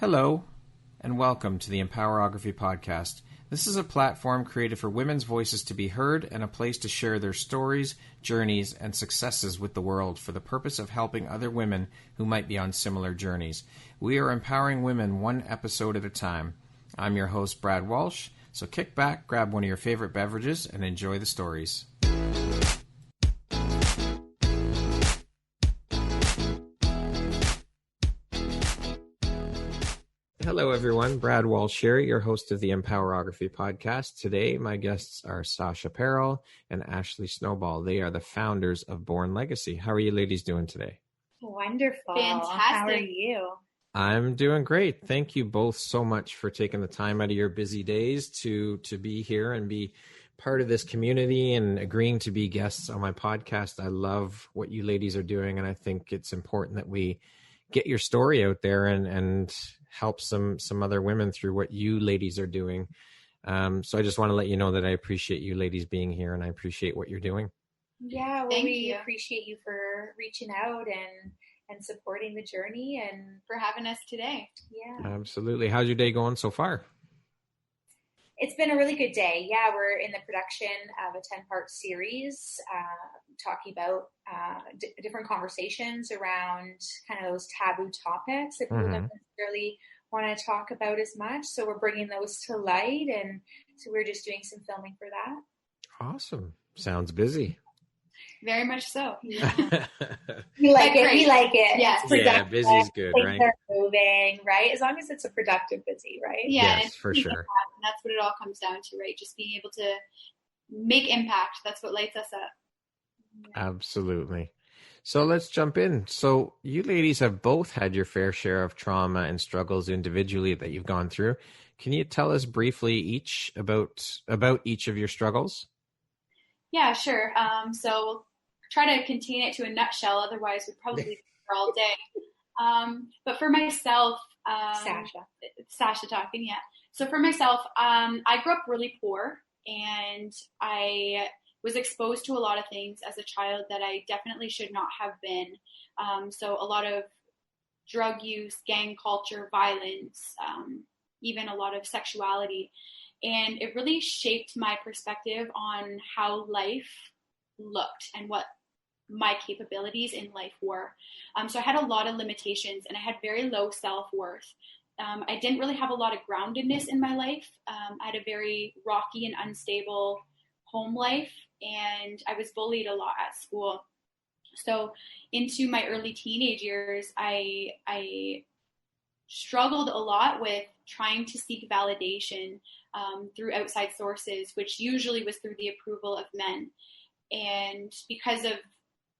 Hello, and welcome to the Empowerography Podcast. This is a platform created for women's voices to be heard and a place to share their stories, journeys, and successes with the world for the purpose of helping other women who might be on similar journeys. We are empowering women one episode at a time. I'm your host, Brad Walsh, so kick back, grab one of your favorite beverages, and enjoy the stories. Hello, everyone. Brad Walsh here, your host of the Empowerography Podcast. Today, my guests are Sasha Parrell and Ashley Snowball. They are the founders of Born Legacy. How are you ladies doing today? Wonderful. Fantastic. How are you? I'm doing great. Thank you both so much for taking the time out of your busy days to be here and be part of this community and agreeing to be guests on my podcast. I love what you ladies are doing, and I think it's important that we get your story out there and help some other women through what you ladies are doing. So I just want to let you know that I appreciate you ladies being here, and I appreciate what you're doing. Yeah, well, Thank we you. appreciate you for reaching out and supporting the journey and for having us today. yeah. Absolutely. How's your day going so far? It's been a really good day. Yeah, we're in the production of a 10-part series talking about different conversations around kind of those taboo topics that people don't necessarily want to talk about as much. So we're bringing those to light, and so we're just doing some filming for that. Awesome. Sounds busy. Very much so. Yeah. We like it. Great. We like it. Yes. It's Yeah, productive. busy's good, Things right? are moving, right? As long as it's a productive busy, right? Yeah, Yes, and for sure. and that's what it all comes down to, right? Just being able to make impact. That's what lights us up. Absolutely. So let's jump in. So you ladies have both had your fair share of trauma and struggles individually that you've gone through. Can you tell us briefly each about each of your struggles? Yeah, sure. So we'll try to contain it to a nutshell. Otherwise, we'd probably be here all day. But for myself, Sasha talking, yeah. So for myself, I grew up really poor, and I was exposed to a lot of things as a child that I definitely should not have been. So a lot of drug use, gang culture, violence, even a lot of sexuality. And it really shaped my perspective on how life looked and what my capabilities in life were. So I had a lot of limitations, and I had very low self-worth. I didn't really have a lot of groundedness in my life. I had a very rocky and unstable home life, and I was bullied a lot at school. So into my early teenage years, I struggled a lot with trying to seek validation through outside sources, which usually was through the approval of men. And because of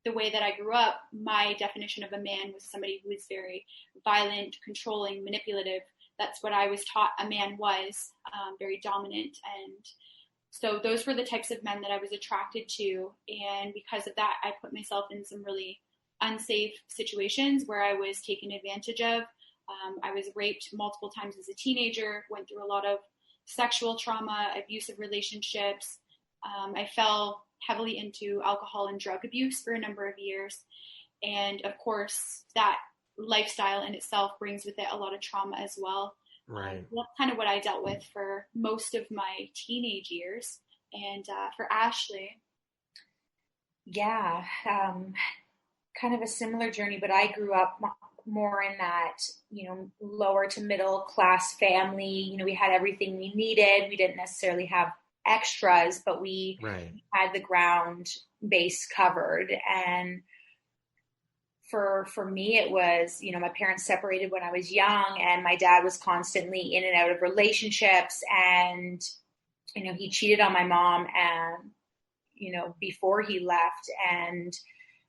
the way that I grew up, my definition of a man was somebody who was very violent, controlling, manipulative. That's what I was taught a man was, very dominant. And so those were the types of men that I was attracted to. And because of that, I put myself in some really unsafe situations where I was taken advantage of. I was raped multiple times as a teenager, went through a lot of sexual trauma, abusive relationships. I fell heavily into alcohol and drug abuse for a number of years. And of course, that lifestyle in itself brings with it a lot of trauma as well. Right. That's kind of what I dealt with for most of my teenage years. And for Ashley. Yeah, kind of a similar journey, but I grew up more in that, lower to middle class family. We had everything we needed. We didn't necessarily have extras, but we had the ground base covered. And for me, it was, my parents separated when I was young, and my dad was constantly in and out of relationships, and, he cheated on my mom and, before he left, and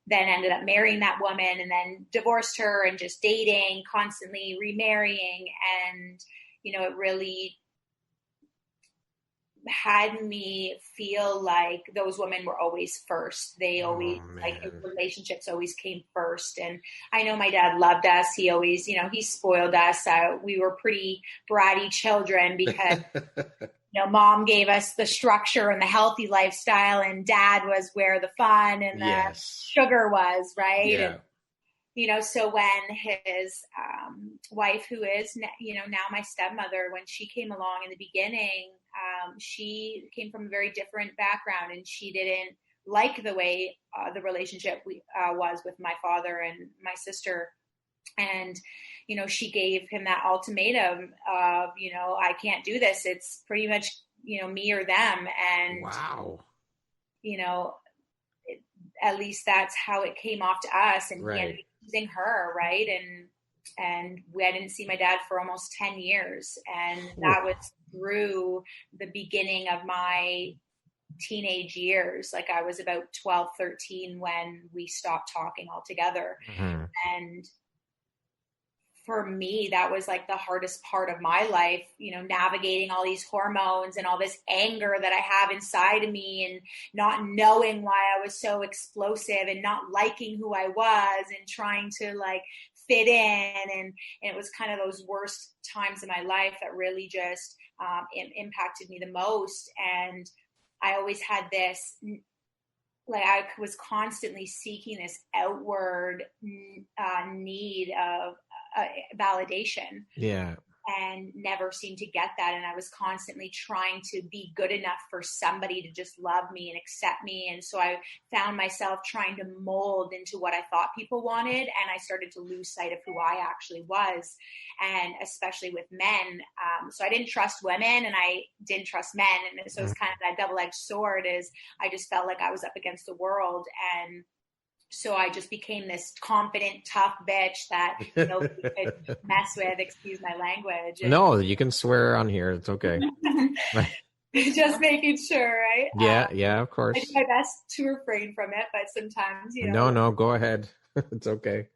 then ended up marrying that woman and then divorced her and just dating, constantly remarrying. And, it really had me feel like those women were always first. They always, relationships always came first. And I know my dad loved us. He always, he spoiled us. We were pretty bratty children because, mom gave us the structure and the healthy lifestyle, and dad was where the fun and the sugar was, right? Yeah. And So when his wife, who is, now my stepmother, when she came along in the beginning, she came from a very different background, and she didn't like the way the relationship was with my father and my sister. And, she gave him that ultimatum of, I can't do this. It's pretty much, me or them. And, wow. At least that's how it came off to us. And right. He ended up choosing her. Right. And I didn't see my dad for almost 10 years. And that was through the beginning of my teenage years. Like I was about 12, 13 when we stopped talking altogether. Mm-hmm. And for me, that was like the hardest part of my life, navigating all these hormones and all this anger that I have inside of me, and not knowing why I was so explosive and not liking who I was and trying to like fit in. And it was kind of those worst times in my life that really just impacted me the most. And I always had this, like I was constantly seeking this outward need of validation. Yeah. And never seemed to get that. And I was constantly trying to be good enough for somebody to just love me and accept me. And so I found myself trying to mold into what I thought people wanted. And I started to lose sight of who I actually was. And especially with men. So I didn't trust women and I didn't trust men. And so it's kind of that double-edged sword, is I just felt like I was up against the world. And so I just became this confident, tough bitch that nobody could mess with, excuse my language. And no, you can swear on here. It's okay. Just making sure, right? Yeah, of course. I do my best to refrain from it, but sometimes, No, go ahead. It's okay.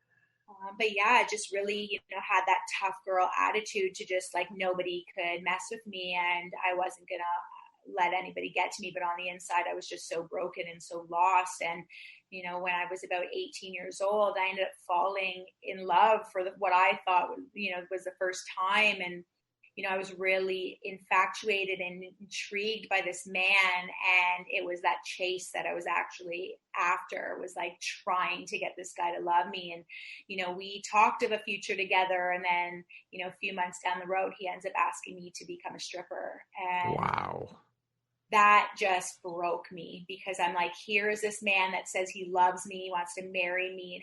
But yeah, just really, had that tough girl attitude to just like nobody could mess with me, and I wasn't going to let anybody get to me. But on the inside, I was just so broken and so lost. And when I was about 18 years old, I ended up falling in love for what I thought was the first time. And, I was really infatuated and intrigued by this man. And it was that chase that I was actually after, was like trying to get this guy to love me. And, we talked of a future together. And then, a few months down the road, he ends up asking me to become a stripper. And wow. That just broke me, because I'm like, here is this man that says he loves me, wants to marry me and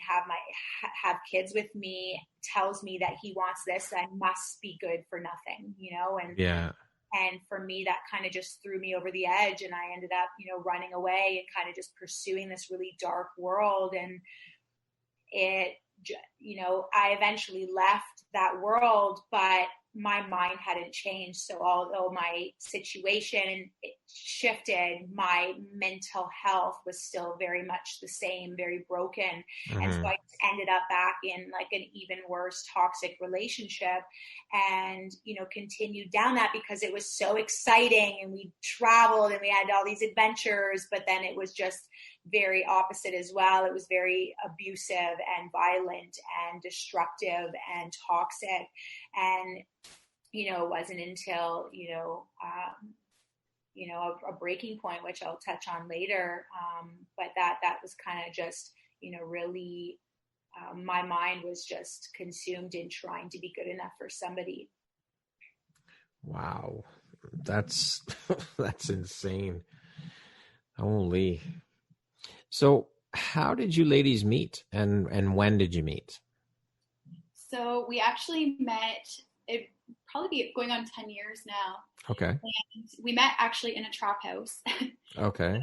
have kids with me, tells me that he wants this, I must be good for nothing, and yeah. And for me, that kind of just threw me over the edge, and I ended up, running away and kind of just pursuing this really dark world. And it, I eventually left that world, but my mind hadn't changed. So although my situation shifted, my mental health was still very much the same, very broken. Mm-hmm. And so I ended up back in like an even worse toxic relationship, and, continued down that because it was so exciting and we traveled and we had all these adventures, but then it was just very opposite as well. It was very abusive and violent and destructive and toxic. And, it wasn't until, a breaking point, which I'll touch on later. But that was kind of just, really, my mind was just consumed in trying to be good enough for somebody. Wow. That's insane. Holy. So how did you ladies meet, and when did you meet? So we actually met, it probably be going on 10 years now. Okay. And we met actually in a trap house. Okay.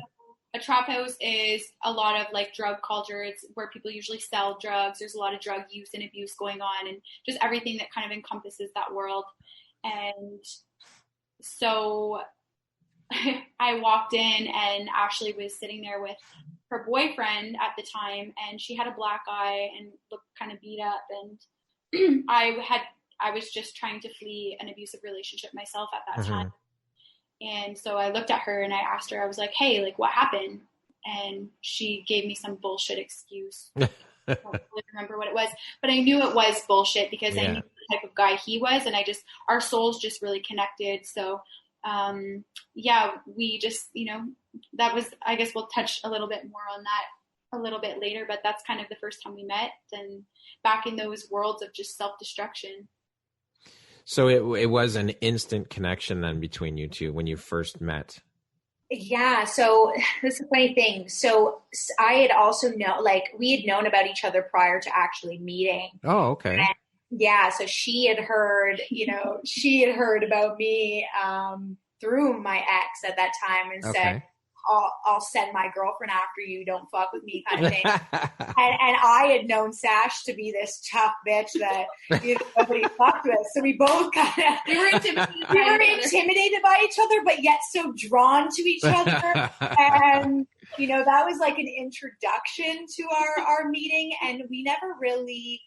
A trap house is a lot of like drug culture. It's where people usually sell drugs. There's a lot of drug use and abuse going on, and just everything that kind of encompasses that world. And so I walked in, and Ashley was sitting there with her boyfriend at the time, and she had a black eye and looked kind of beat up. And I was just trying to flee an abusive relationship myself at that time. And so I looked at her and I asked her, I was like, hey, like, what happened? And she gave me some bullshit excuse. I don't really remember what it was, but I knew it was bullshit because I knew the type of guy he was, and our souls just really connected. So, we just, that was, I guess we'll touch a little bit more on that a little bit later, but that's kind of the first time we met, and back in those worlds of just self-destruction. So it was an instant connection then between you two when you first met. Yeah. So this is a funny thing. So I had also we had known about each other prior to actually meeting. Oh, okay. And yeah. So she had heard about me through my ex at that time and said, I'll send my girlfriend after you, don't fuck with me kind of thing. and I had known Sash to be this tough bitch that nobody fucked with. So we both we were intimidated by each other, but yet so drawn to each other. And, that was like an introduction to our meeting. And we never really,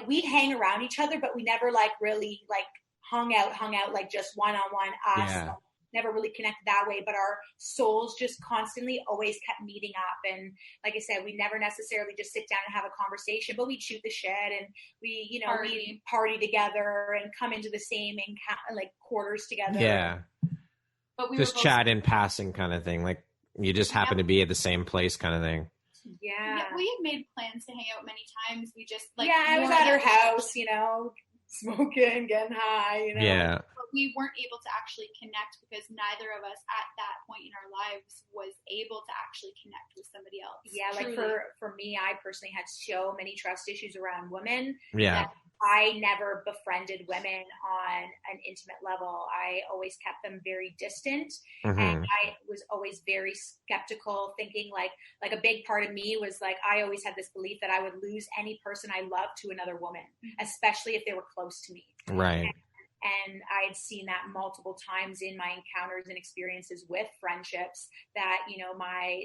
we'd hang around each other, but we never really hung out like just one-on-one us. Yeah. Never really connected that way, but our souls just constantly always kept meeting up. And like I said, we never necessarily just sit down and have a conversation, but we'd shoot the shit and we'd party together and come into the same quarters together. Yeah. But we just chat in passing kind of thing. Like you just happen to be at the same place kind of thing. Yeah. We had made plans to hang out many times. We just I was at her house, smoking, getting high, Yeah. But we weren't able to actually connect because neither of us at that point in our lives was able to actually connect with somebody else. Yeah, truly. For me, I personally had so many trust issues around women. Yeah. That I never befriended women on an intimate level. I always kept them very distant. Mm-hmm. And I was always very skeptical, thinking like a big part of me was I always had this belief that I would lose any person I loved to another woman, especially if they were close to me. Right. And I had seen that multiple times in my encounters and experiences with friendships that,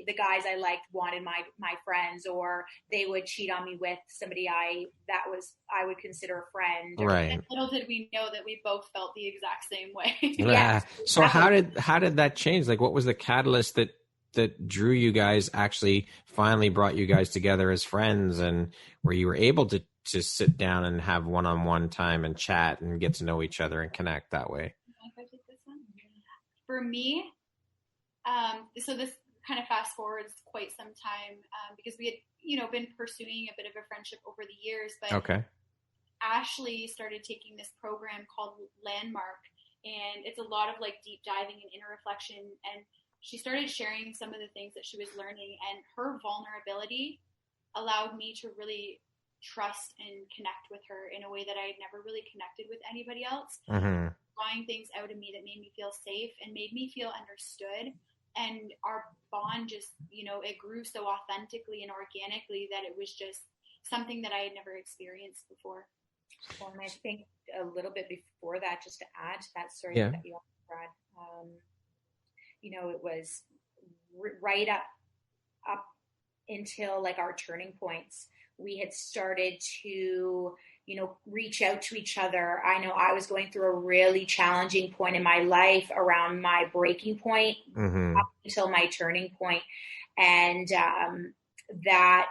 the guys I liked wanted my friends, or they would cheat on me with somebody I would consider a friend. Right. And little did we know that we both felt the exact same way. Yeah. So how did that change? What was the catalyst that drew you guys, actually finally brought you guys together as friends, and where you were able to sit down and have one-on-one time and chat and get to know each other and connect that way? For me, so this kind of fast forwards quite some time because we had, been pursuing a bit of a friendship over the years. But Ashley started taking this program called Landmark, and it's a lot of deep diving and inner reflection. And she started sharing some of the things that she was learning, and her vulnerability allowed me to really trust and connect with her in a way that I had never really connected with anybody else. Mm-hmm. Drawing things out of me that made me feel safe and made me feel understood. And our bond just, it grew so authentically and organically that it was just something that I had never experienced before. Well, and I think a little bit before that, just to add to that story that you also read, it was right up until our turning points. We had started to, reach out to each other. I know I was going through a really challenging point in my life around my breaking point up until my turning point. And that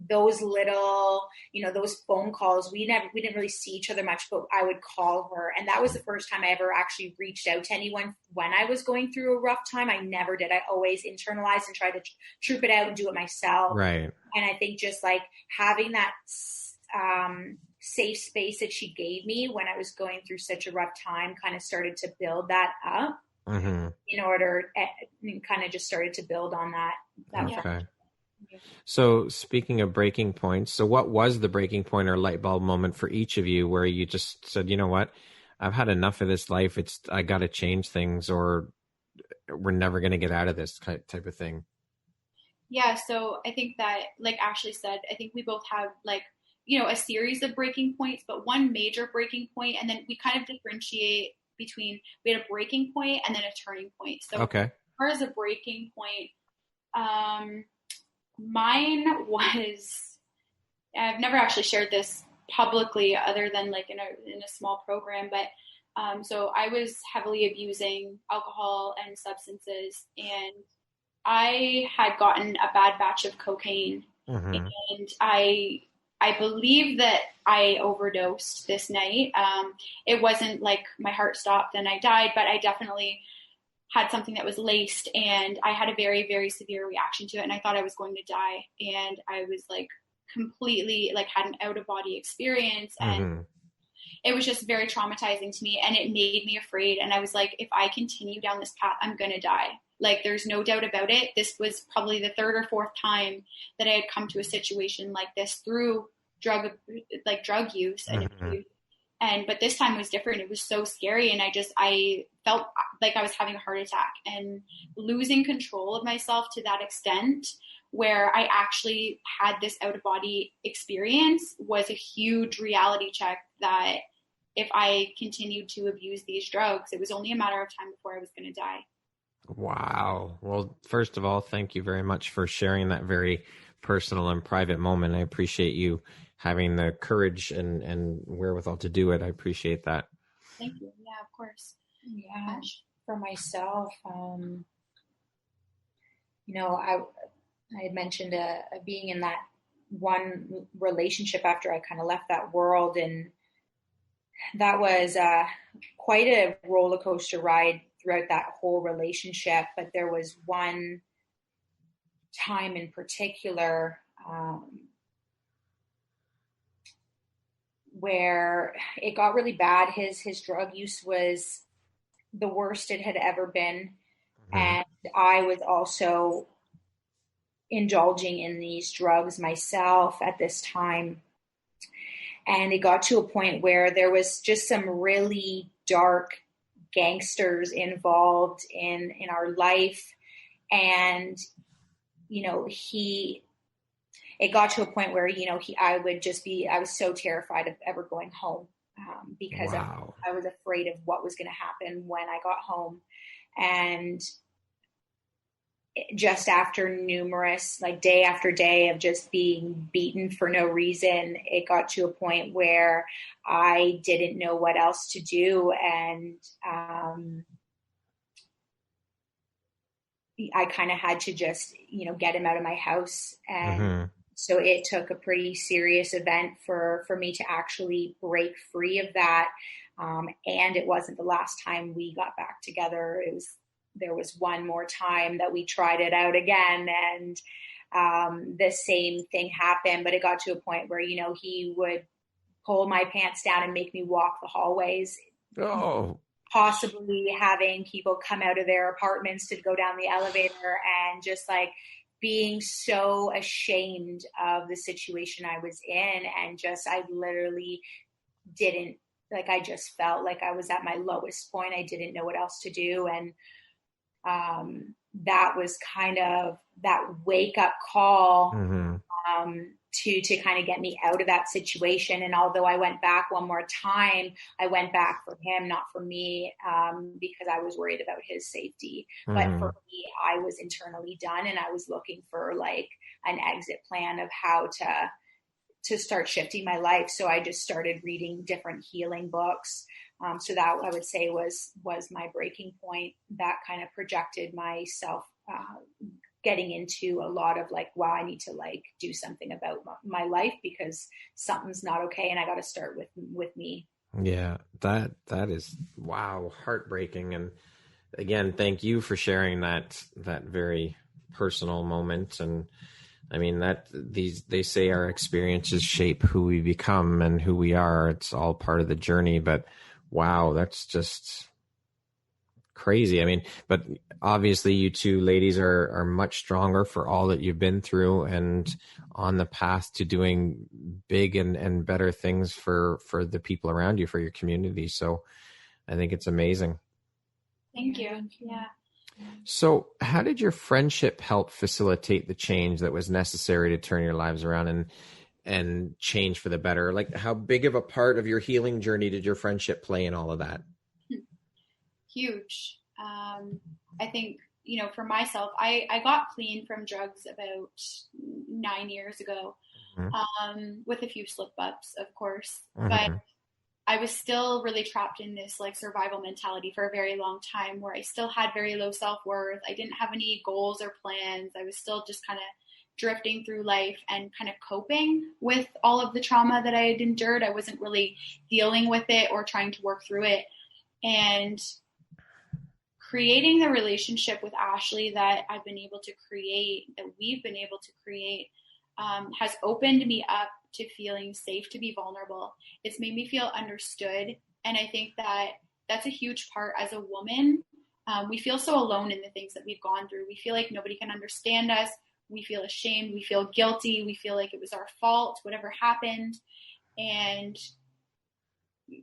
those little, those phone calls, we didn't really see each other much, but I would call her. And that was the first time I ever actually reached out to anyone when I was going through a rough time. I never did. I always internalized and tried to troop it out and do it myself. Right. And I think just having that safe space that she gave me when I was going through such a rough time kind of started to build that up in order, and kind of just started to build on that. Okay. So speaking of breaking points, so what was the breaking point or light bulb moment for each of you where you just said, you know what, I've had enough of this life. I got to change things, or we're never going to get out of this type of thing? Yeah. So I think that, like Ashley said, I think we both have a series of breaking points, but one major breaking point, and then we kind of differentiate between, we had a breaking point and then a turning point. So as far as a breaking point, mine was, I've never actually shared this publicly other than in a small program, but so I was heavily abusing alcohol and substances, and I had gotten a bad batch of cocaine, and I believe that I overdosed this night. It wasn't my heart stopped and I died, but I definitely had something that was laced, and I had a very, very severe reaction to it. And I thought I was going to die. And I was like completely like had an out of body experience. And it was just very traumatizing to me, and it made me afraid. And I was like, if I continue down this path, I'm going to die. Like, there's no doubt about it. This was probably the third or fourth time that I had come to a situation like this through drug use and abuse. But this time was different. It was so scary. And I felt like I was having a heart attack, and losing control of myself to that extent where I actually had this out of body experience was a huge reality check that if I continued to abuse these drugs, it was only a matter of time before I was going to die. Wow. Well, first of all, thank you very much for sharing that very personal and private moment. I appreciate you having the courage and wherewithal to do it. I appreciate that. Thank you. Yeah, of course. Yeah. For myself, I had mentioned being in that one relationship after I kind of left that world, and that was quite a roller coaster ride throughout that whole relationship. But there was one time in particular where it got really bad. His drug use was the worst it had ever been. And I was also indulging in these drugs myself at this time. And it got to a point where there was just some really dark gangsters involved in our life. And, it got to a point where, I was so terrified of ever going home because I was afraid of what was going to happen when I got home. And just after numerous, like day after day of just being beaten for no reason, it got to a point where I didn't know what else to do. And I kind of had to just, get him out of my house. And so it took a pretty serious event for me to actually break free of that. And it wasn't the last time we got back together. There was one more time that we tried it out again, and the same thing happened, but it got to a point where, he would pull my pants down and make me walk the hallways. Possibly having people come out of their apartments to go down the elevator, and just like being so ashamed of the situation I was in. And I literally didn't, like, I just felt like I was at my lowest point. I didn't know what else to do. And that was kind of that wake up call to kind of get me out of that situation. And although I went back one more time, I went back for him, not for me, because I was worried about his safety. But for me, I was internally done, and I was looking for like an exit plan of how to start shifting my life. So I just started reading different healing books. So that I would say was my breaking point. That kind of projected myself getting into a lot of like, wow, I need to like do something about my life because something's not okay, and I got to start with me. Yeah, that is, wow, heartbreaking. And again, thank you for sharing that very personal moment. And I mean, they say our experiences shape who we become and who we are. It's all part of the journey, but wow, that's just crazy. I mean, but obviously you two ladies are much stronger for all that you've been through and on the path to doing big and better things for the people around you, for your community. So I think it's amazing. Thank you. Yeah. So how did your friendship help facilitate the change that was necessary to turn your lives around and change for the better? Like, how big of a part of your healing journey did your friendship play in all of that? Huge. I think, for myself, I got clean from drugs about 9 years ago, with a few slip ups, of course, but I was still really trapped in this like survival mentality for a very long time, where I still had very low self-worth. I didn't have any goals or plans. I was still just kind of drifting through life and kind of coping with all of the trauma that I had endured. I wasn't really dealing with it or trying to work through it. And creating the relationship with Ashley that I've been able to create, that we've been able to create, has opened me up to feeling safe to be vulnerable. It's made me feel understood. And I think that that's a huge part as a woman. We feel so alone in the things that we've gone through. We feel like nobody can understand us. We feel ashamed. We feel guilty. We feel like it was our fault, whatever happened. And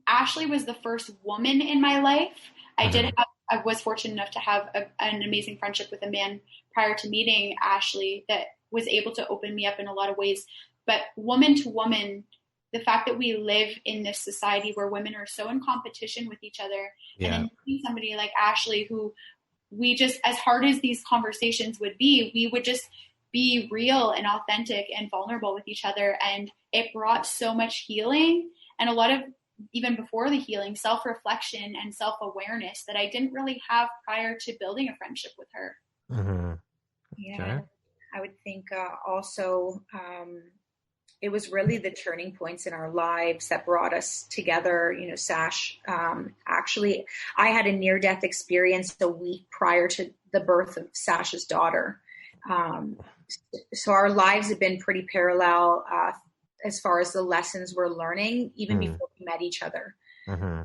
Ashley was the first woman in my life. I was fortunate enough to have an amazing friendship with a man prior to meeting Ashley that was able to open me up in a lot of ways. But woman to woman, the fact that we live in this society where women are so in competition with each other, and then meeting somebody like Ashley, who we just, as hard as these conversations would be, we would just be real and authentic and vulnerable with each other. And it brought so much healing and a lot of, even before the healing, self-reflection and self-awareness that I didn't really have prior to building a friendship with her. Mm-hmm. Yeah. Okay. I would think also it was really the turning points in our lives that brought us together. You know, Sash, actually, I had a near-death experience a week prior to the birth of Sasha's daughter. So our lives have been pretty parallel as far as the lessons we're learning, even before we met each other. Mm-hmm.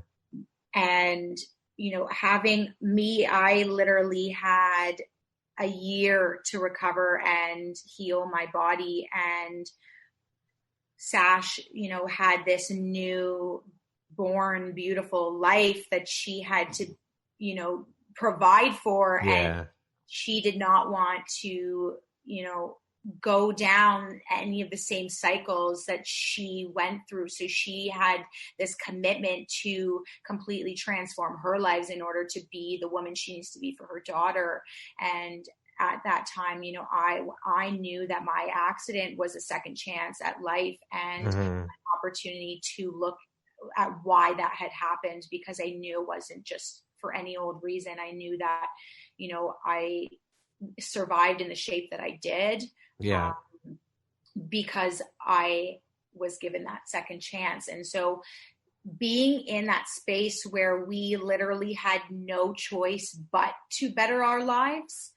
And, you know, I literally had a year to recover and heal my body. And Sash, you know, had this new born, beautiful life that she had to, you know, provide for. Yeah. And she did not want to, you know, go down any of the same cycles that she went through. So she had this commitment to completely transform her lives in order to be the woman she needs to be for her daughter. And at that time, you know, I knew that my accident was a second chance at life and an opportunity to look at why that had happened, because I knew it wasn't just for any old reason. I knew that, you know, I survived in the shape that I did. Yeah. Because I was given that second chance. And so being in that space where we literally had no choice but to better our lives,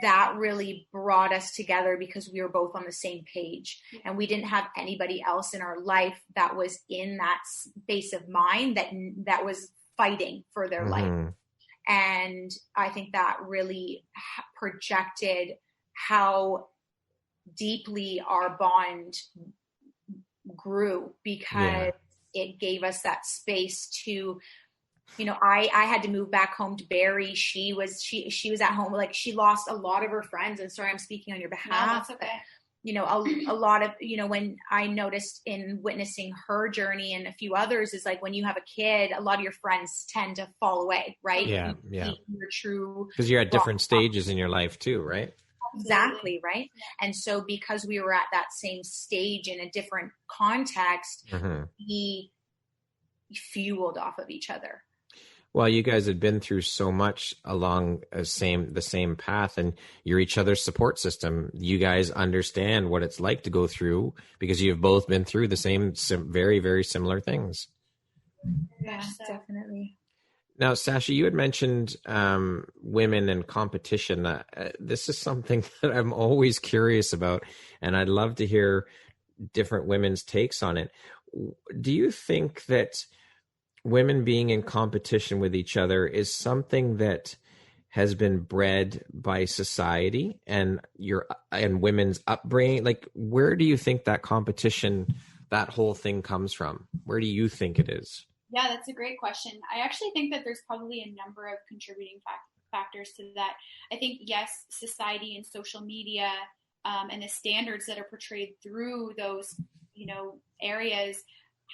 that really brought us together because we were both on the same page, and we didn't have anybody else in our life that was in that space of mind that was fighting for their life. And I think that really projected how deeply our bond grew, because it gave us that space to, you know, I had to move back home to Barrie. She was at home. Like, she lost a lot of her friends. And sorry, I'm speaking on your behalf. No, that's okay. You know, a lot of, you know, when I noticed in witnessing her journey and a few others is like, when you have a kid, a lot of your friends tend to fall away, right? Yeah. Your true. Because you're at different stages in your life too, right? Exactly. Right. And so because we were at that same stage in a different context, we fueled off of each other. Well, you guys had been through so much along the same path, and you're each other's support system. You guys understand what it's like to go through because you've both been through the same very, very similar things. Yeah, definitely. Now, Sasha, you had mentioned women and competition. This is something that I'm always curious about, and I'd love to hear different women's takes on it. Do you think that women being in competition with each other is something that has been bred by society and women's upbringing? Like, where do you think that competition, that whole thing comes from? Where do you think it is? Yeah, that's a great question. I actually think that there's probably a number of contributing factors to that. I think, yes, society and social media and the standards that are portrayed through those, you know, areas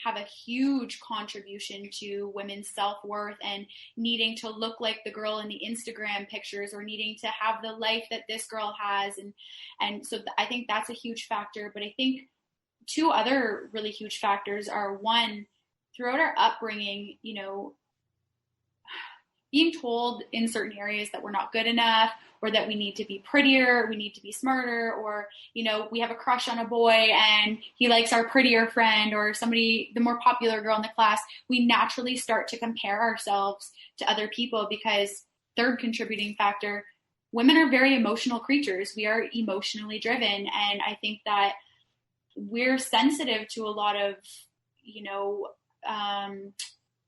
have a huge contribution to women's self-worth and needing to look like the girl in the Instagram pictures, or needing to have the life that this girl has. And so I think that's a huge factor. But I think two other really huge factors are, one, throughout our upbringing, you know, being told in certain areas that we're not good enough, or that we need to be prettier, we need to be smarter, or, you know, we have a crush on a boy and he likes our prettier friend or somebody, the more popular girl in the class. We naturally start to compare ourselves to other people because third contributing factor, women are very emotional creatures. We are emotionally driven. And I think that we're sensitive to a lot of,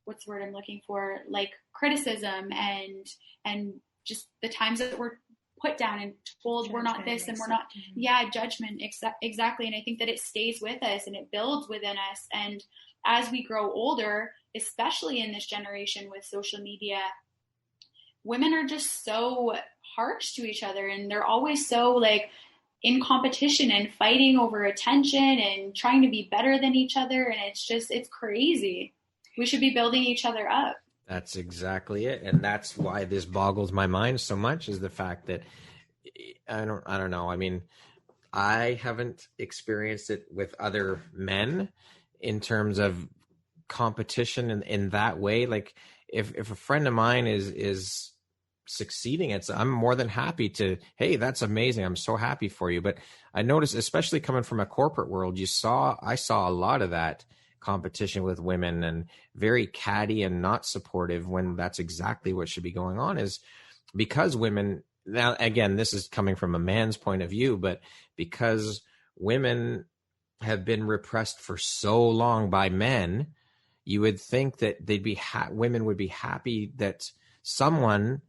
what's the word I'm looking for? Like criticism and just the times that we're put down and told judgment, we're not this and we're not, judgment, exactly. And I think that it stays with us and it builds within us. And as we grow older, especially in this generation with social media, women are just so harsh to each other, and they're always so like in competition and fighting over attention and trying to be better than each other. And it's crazy. We should be building each other up. That's exactly it. And that's why this boggles my mind so much, is the fact that I don't know. I mean, I haven't experienced it with other men in terms of competition in that way. Like if a friend of mine is succeeding, I'm more than happy to, hey, that's amazing, I'm so happy for you. But I noticed, especially coming from a corporate world, I saw a lot of that competition with women, and very catty and not supportive, when that's exactly what should be going on. Is because women, now again, this is coming from a man's point of view, but because women have been repressed for so long by men, you would think that women would be happy that someone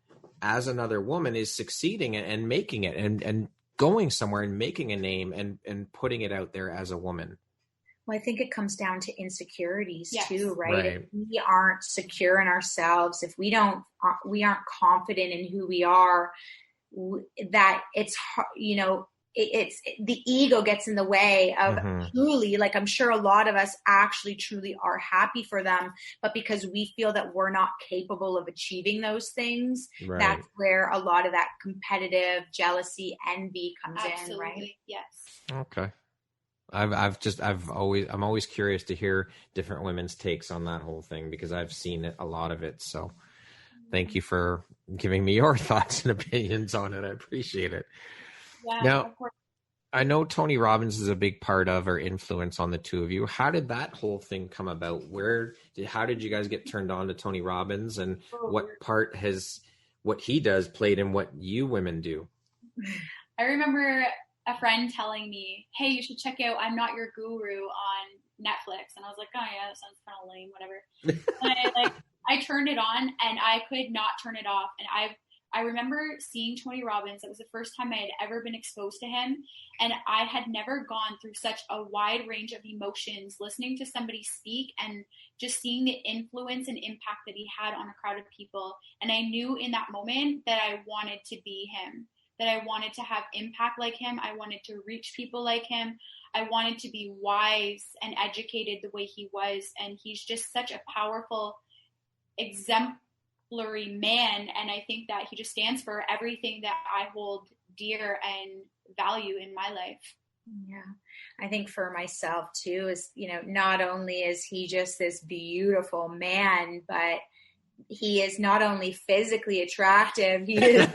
as another woman is succeeding and making it and going somewhere and making a name and putting it out there as a woman. Well, I think it comes down to insecurities too, right? Right. If we aren't secure in ourselves, if we aren't confident in who we are, that it's, it's the ego gets in the way of truly, like, I'm sure a lot of us actually truly are happy for them, but because we feel that we're not capable of achieving those things, that's where a lot of that competitive jealousy, envy comes in, right? Yes. Okay. I'm always curious to hear different women's takes on that whole thing, because I've seen a lot of it. So thank you for giving me your thoughts and opinions on it. I appreciate it. Yeah, now, of course. I know Tony Robbins is a big part of or influence on the two of you. How did that whole thing come about? How did you guys get turned on to Tony Robbins, and what part has what he does played in what you women do? I remember a friend telling me, hey, you should check out I'm Not Your Guru on Netflix. And I was like, oh yeah, that sounds kind of lame, whatever. And I turned it on and I could not turn it off. And I remember seeing Tony Robbins. It was the first time I had ever been exposed to him. And I had never gone through such a wide range of emotions, listening to somebody speak and just seeing the influence and impact that he had on a crowd of people. And I knew in that moment that I wanted to be him, that I wanted to have impact like him. I wanted to reach people like him. I wanted to be wise and educated the way he was. And he's just such a powerful, exemplary man. And I think that he just stands for everything that I hold dear and value in my life. Yeah. I think for myself too is, not only is he just this beautiful man, but he is not only physically attractive, he is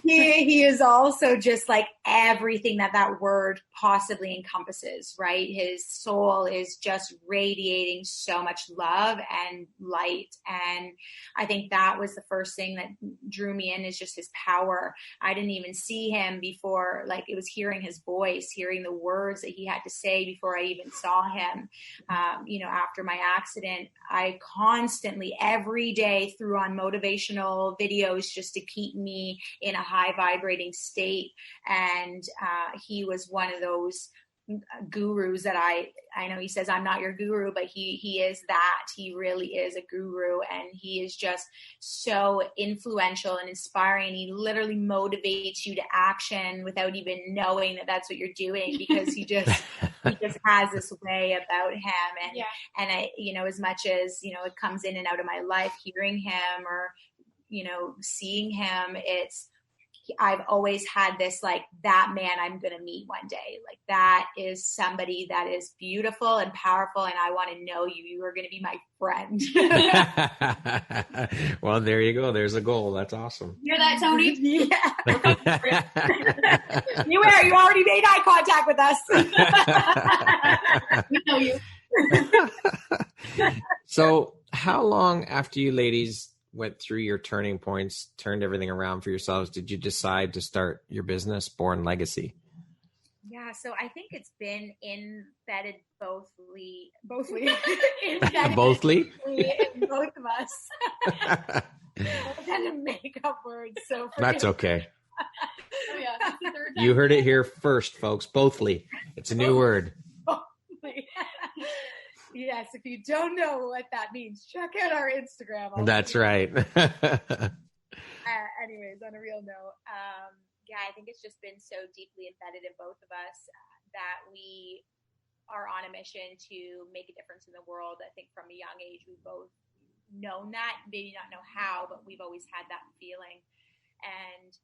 he is also just like everything that word possibly encompasses, right? His soul is just radiating so much love and light. And I think that was the first thing that drew me in, is just his power. I didn't even see him before, like it was hearing his voice, hearing the words that he had to say before I even saw him. After my accident, I constantly every day threw on motivational videos just to keep me in a high vibrating state. And he was one of those gurus that I know he says I'm not your guru, but he is that. He really is a guru, and he is just so influential and inspiring. He literally motivates you to action without even knowing that that's what you're doing, because he just has this way about him. And I, as much as, it comes in and out of my life, hearing him or, seeing him, I've always had this, like, that man I'm going to meet one day. Like, that is somebody that is beautiful and powerful, and I want to know you. You are going to be my friend. Well, there you go. There's a goal. That's awesome. Hear that, Tony? Yeah. You already made eye contact with us. We know you. So how long after you ladies went through your turning points, turned everything around for yourselves, did you decide to start your business, Born Legacy? Yeah, so I think it's been embedded bothly Bothly? in both of us. I tend to make up words, so that's okay. Oh yeah, that's the third You heard it here first, folks. Bothly. It's a new word. Bothly. Yes, if you don't know what that means, check out our Instagram. That's right. Anyways, on a real note, yeah, I think it's just been so deeply embedded in both of us that we are on a mission to make a difference in the world. I think from a young age, we've both known that, maybe not know how, but we've always had that feeling. And,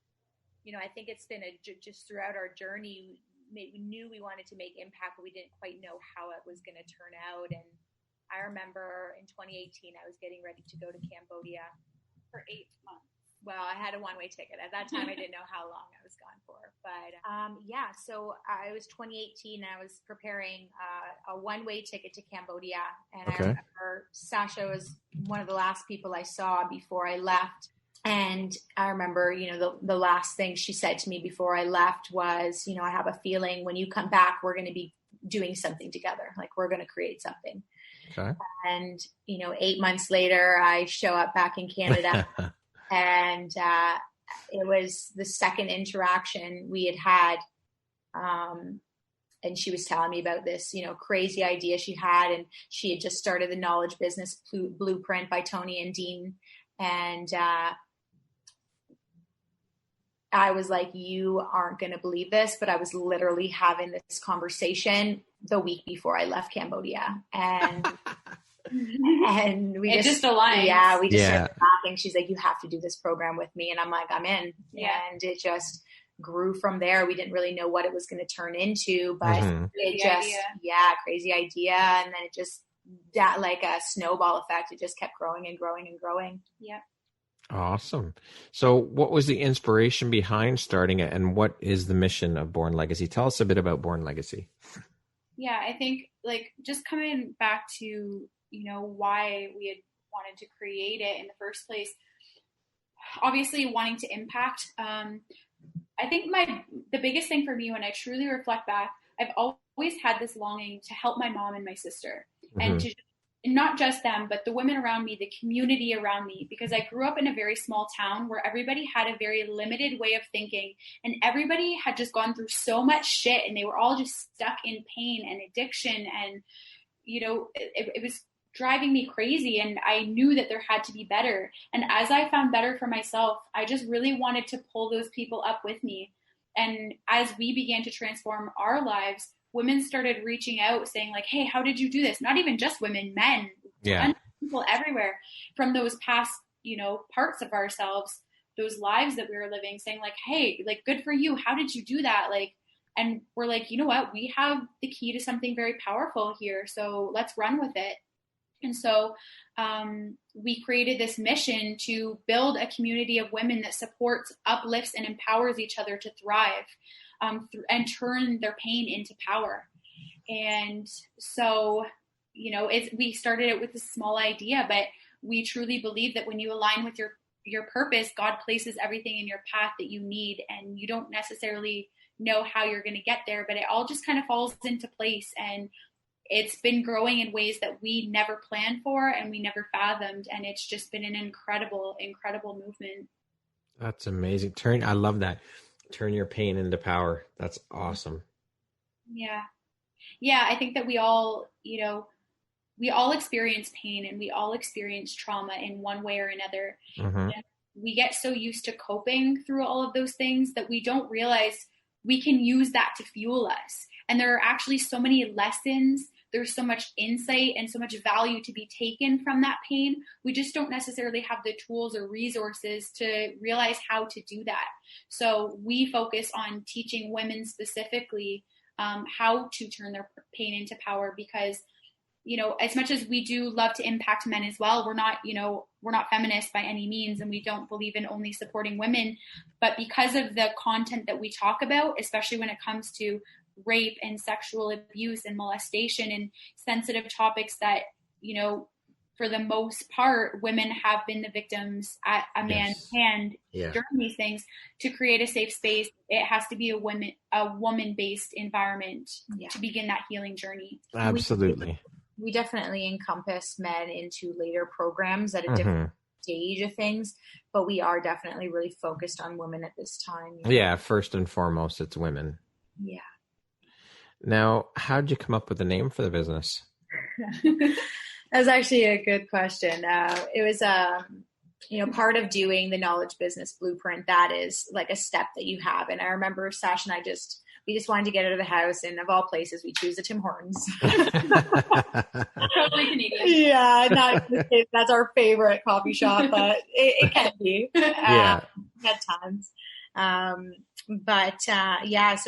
you know, I think it's been just throughout our journey, we knew we wanted to make impact, but we didn't quite know how it was going to turn out. And I remember in 2018, I was getting ready to go to Cambodia for 8 months. Well, I had a one-way ticket. At that time, I didn't know how long I was gone for. But yeah, so it was 2018. I was preparing a one-way ticket to Cambodia. And I remember Sasha was one of the last people I saw before I left. And I remember, you know, the last thing she said to me before I left was, you know, I have a feeling when you come back, we're going to be doing something together. Like, we're going to create something. Okay. And, you know, 8 months later, I show up back in Canada. And it was the second interaction we had. And she was telling me about this, you know, crazy idea she had. And she had just started the Knowledge Business Blueprint by Tony and Dean. And I was like, you aren't going to believe this, but I was literally having this conversation the week before I left Cambodia. And and we just aligned. Yeah, we just started laughing. She's like, you have to do this program with me. And I'm like, I'm in. Yeah. And it just grew from there. We didn't really know what it was going to turn into, but crazy idea. And then it just, that like a snowball effect, it just kept growing and growing and growing. Yeah. Awesome. So what was the inspiration behind starting it, and what is the mission of Born Legacy? Tell us a bit about Born Legacy. Yeah, I think like just coming back to, you know, why we had wanted to create it in the first place, obviously wanting to impact. I think the biggest thing for me when I truly reflect back, I've always had this longing to help my mom and my sister, and to not just them, but the women around me, the community around me, because I grew up in a very small town where everybody had a very limited way of thinking, and everybody had just gone through so much shit, and they were all just stuck in pain and addiction. And, you know, it was driving me crazy, and I knew that there had to be better. And as I found better for myself, I just really wanted to pull those people up with me. And as we began to transform our lives, women started reaching out saying like, hey, how did you do this? Not even just women, men, people everywhere from those past, you know, parts of ourselves, those lives that we were living, saying like, hey, like, good for you. How did you do that? Like, and we're like, you know what? We have the key to something very powerful here. So let's run with it. And so we created this mission to build a community of women that supports, uplifts, and empowers each other to thrive and turn their pain into power. And so, you know, we started it with a small idea, but we truly believe that when you align with your purpose, God places everything in your path that you need, and you don't necessarily know how you're going to get there, but it all just kind of falls into place. And it's been growing in ways that we never planned for and we never fathomed. And it's just been an incredible, incredible movement. That's amazing. I love that. Turn your pain into power. That's awesome. Yeah. Yeah. I think that we all, you know, we all experience pain and we all experience trauma in one way or another. And we get so used to coping through all of those things that we don't realize we can use that to fuel us. And there are actually so many lessons. There's so much insight and so much value to be taken from that pain. We just don't necessarily have the tools or resources to realize how to do that. So we focus on teaching women specifically how to turn their pain into power, because, you know, as much as we do love to impact men as well, we're not feminists by any means, and we don't believe in only supporting women. But because of the content that we talk about, especially when it comes to rape and sexual abuse and molestation and sensitive topics that, you know, for the most part, women have been the victims at a man's hand during these things. To create a safe space, it has to be a woman-based environment to begin that healing journey. Absolutely. We definitely encompass men into later programs at a different stage of things, but we are definitely really focused on women at this time. Yeah, first and foremost, it's women. Yeah. Now, how'd you come up with the name for the business? That's actually a good question. It was, part of doing the knowledge business blueprint. That is like a step that you have. And I remember Sasha and I we just wanted to get out of the house, and of all places, we choose a Tim Hortons. Totally Canadian. Yeah, that's our favorite coffee shop, but it can be at times. So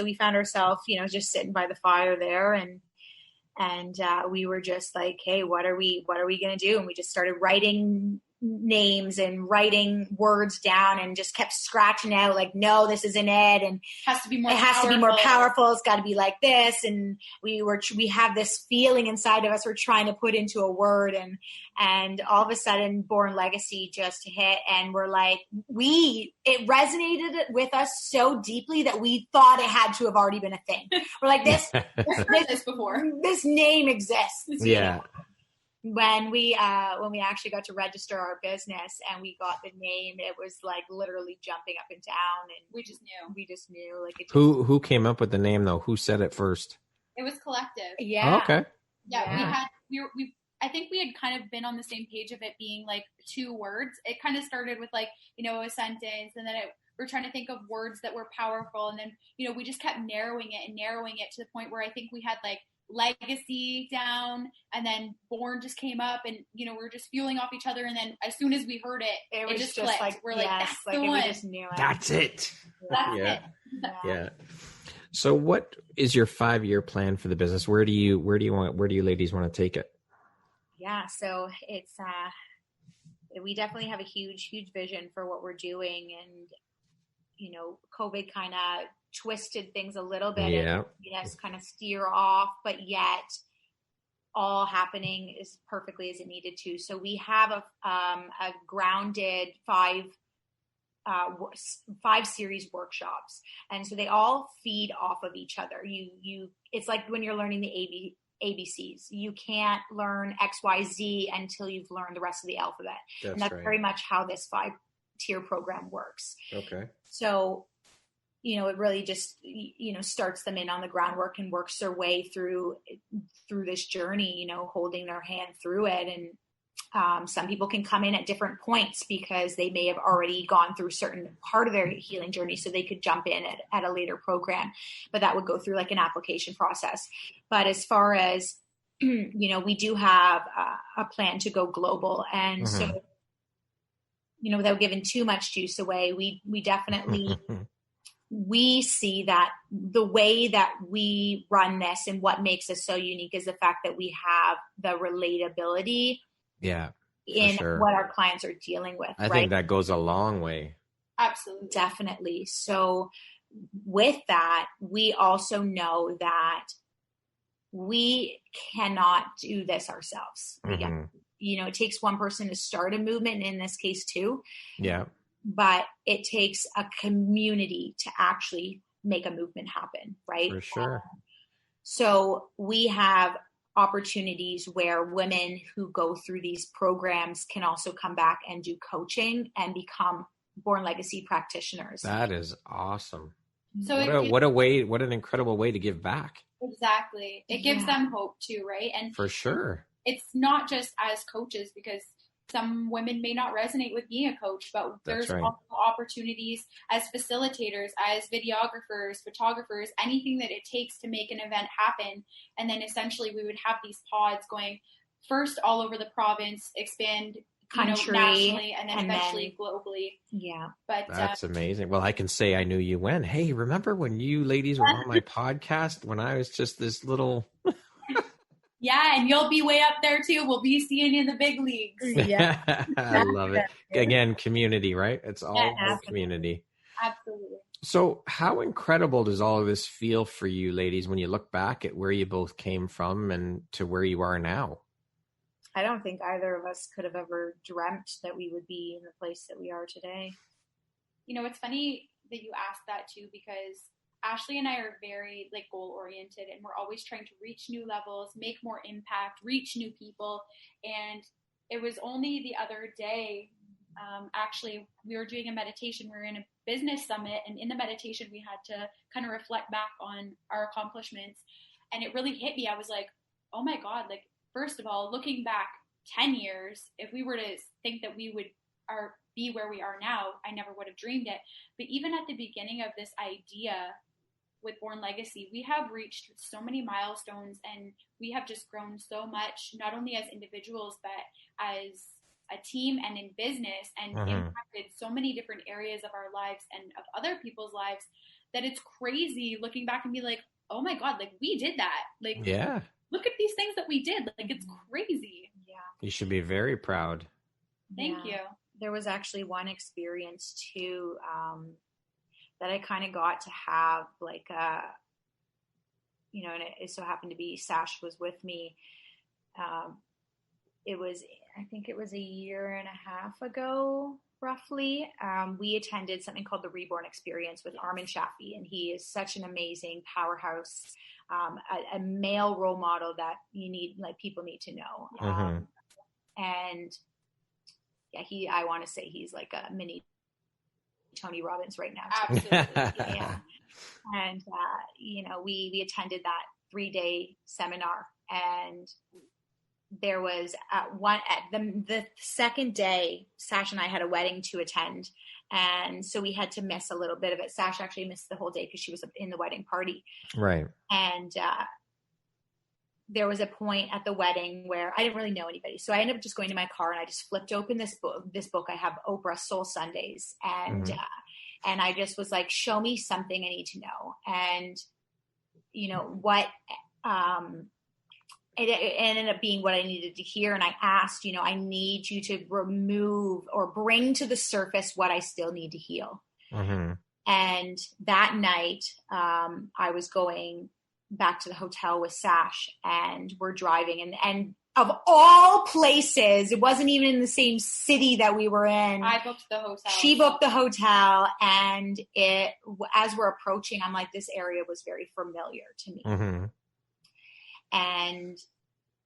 we found ourselves, just sitting by the fire there, and we were just like, hey, what are we going to do? And we just started writing names and writing words down, and just kept scratching out like, no, this isn't it. And it has to be more powerful. It's got to be like this. And we have this feeling inside of us we're trying to put into a word, and all of a sudden Born Legacy just hit, and we're like, it resonated with us so deeply that we thought it had to have already been a thing. We're like, this before this name exists. Yeah. When we actually got to register our business and we got the name, it was like literally jumping up and down, and we just knew like it. Who came up with the name though? Who said it first? It was collective. Yeah. Oh, okay. Yeah, we I think we had kind of been on the same page of it being like 2 words. It kind of started with like, a sentence, and then we're trying to think of words that were powerful, and then we just kept narrowing it to the point where I think we had like legacy down, and then born just came up, and we were just fueling off each other, and then as soon as we heard it just clicked. Like, we're like, that's like the one. We just knew it. That's it. That's it. Yeah. So what is your 5-year plan for the business? Where do you ladies want to take it? Yeah, so it's we definitely have a huge vision for what we're doing, and COVID kind of twisted things a little bit, and kind of steer off, but yet all happening as perfectly as it needed to. So we have a grounded 5 series workshops, and so they all feed off of each other. It's like when you're learning the ABCs. You can't learn XYZ until you've learned the rest of the alphabet. That's very much how this 5-tier program works. Okay. So, it really just, starts them in on the groundwork and works their way through this journey, holding their hand through it. And some people can come in at different points because they may have already gone through a certain part of their healing journey, so they could jump in at a later program, but that would go through like an application process. But as far as, we do have a plan to go global. And so, without giving too much juice away, we definitely, we see that the way that we run this and what makes us so unique is the fact that we have the relatability in what our clients are dealing with. I think that goes a long way. Absolutely. Definitely. So with that, we also know that we cannot do this ourselves. It takes one person to start a movement, in this case 2. Yeah. But it takes a community to actually make a movement happen, right? For sure. So we have opportunities where women who go through these programs can also come back and do coaching and become Born Legacy practitioners. That is awesome. So what an incredible way to give back. Exactly. It gives them hope too, right? And for sure. It's not just as coaches, because some women may not resonate with being a coach, but there's also opportunities as facilitators, as videographers, photographers, anything that it takes to make an event happen. And then essentially we would have these pods going first all over the province, expand country, nationally, and then eventually globally. Yeah. But that's amazing. Well, I can say I knew you when. Hey, remember when you ladies were on my podcast when I was just this little... Yeah, and you'll be way up there too. We'll be seeing you in the big leagues. Yeah. I love it. Again, community, right? It's all community. Absolutely. So how incredible does all of this feel for you ladies when you look back at where you both came from and to where you are now? I don't think either of us could have ever dreamt that we would be in the place that we are today. You know, it's funny that you asked that too, because Ashley and I are very like goal oriented, and we're always trying to reach new levels, make more impact, reach new people. And it was only the other day, actually, we were doing a meditation. We were in a business summit, and in the meditation, we had to kind of reflect back on our accomplishments. And it really hit me. I was like, oh my God, like, first of all, looking back 10 years, if we were to think that we would be where we are now, I never would have dreamed it. But even at the beginning of this idea with Born Legacy, we have reached so many milestones, and we have just grown so much, not only as individuals, but as a team and in business, and impacted so many different areas of our lives and of other people's lives, that it's crazy looking back and be like, oh my God, like we did that. Like, yeah, look at these things that we did. Like, it's crazy. Yeah. You should be very proud. Thank you. There was actually one experience too, that I kind of got to have, like, you know, and it so happened to be Sasha was with me. I think it was a year and a half ago, roughly. We attended something called the Reborn Experience with Armin Shaffi, and he is such an amazing powerhouse, a male role model that people need to know. And yeah, I want to say he's like a mini Tony Robbins right now. Absolutely. Yeah. And, you know, we attended that 3-day seminar, and there was the second day, Sasha and I had a wedding to attend. And so we had to miss a little bit of it. Sasha actually missed the whole day because she was in the wedding party. Right. And, there was a point at the wedding where I didn't really know anybody. So I ended up just going to my car, and I just flipped open this book. I have Oprah Soul Sundays, and I just was like, show me something I need to know. And, you know, what, it ended up being what I needed to hear. And I asked, you know, I need you to remove or bring to the surface what I still need to heal. And that night, I was going back to the hotel with Sash, and we're driving, and of all places, it wasn't even in the same city that we were in. I booked the hotel. She booked the hotel, and as we're approaching, I'm like, this area was very familiar to me. And,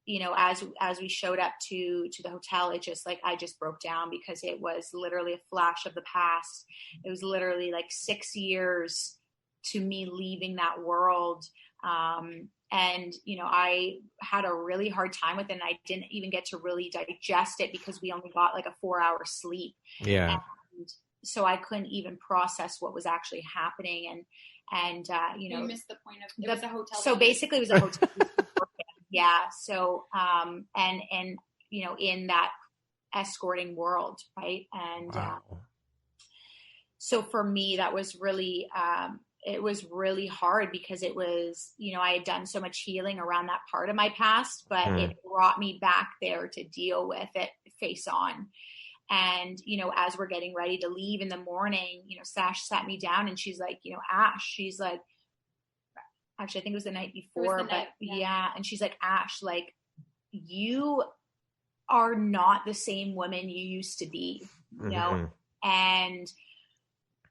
you know, as we showed up to the hotel, it just like, I just broke down, because it was literally a flash of the past. It was literally like 6 years to me leaving that world. And, you know, I had a really hard time with it, and I didn't even get to really digest it because we only got like a 4-hour sleep. Yeah. And so I couldn't even process what was actually happening. And you know, you missed the point of it was a hotel. So basically it was a hotel. Yeah. So, and, you know, in that escorting world. Right. And, wow. So for me, that was really, it was really hard, because it was, you know, I had done so much healing around that part of my past, but it brought me back there to deal with it face on. And, you know, as we're getting ready to leave in the morning, you know, Sash sat me down, and she's like, you know, Ash, she's like, actually, I think it was the night before, yeah. And she's like, Ash, like, you are not the same woman you used to be, you know? And,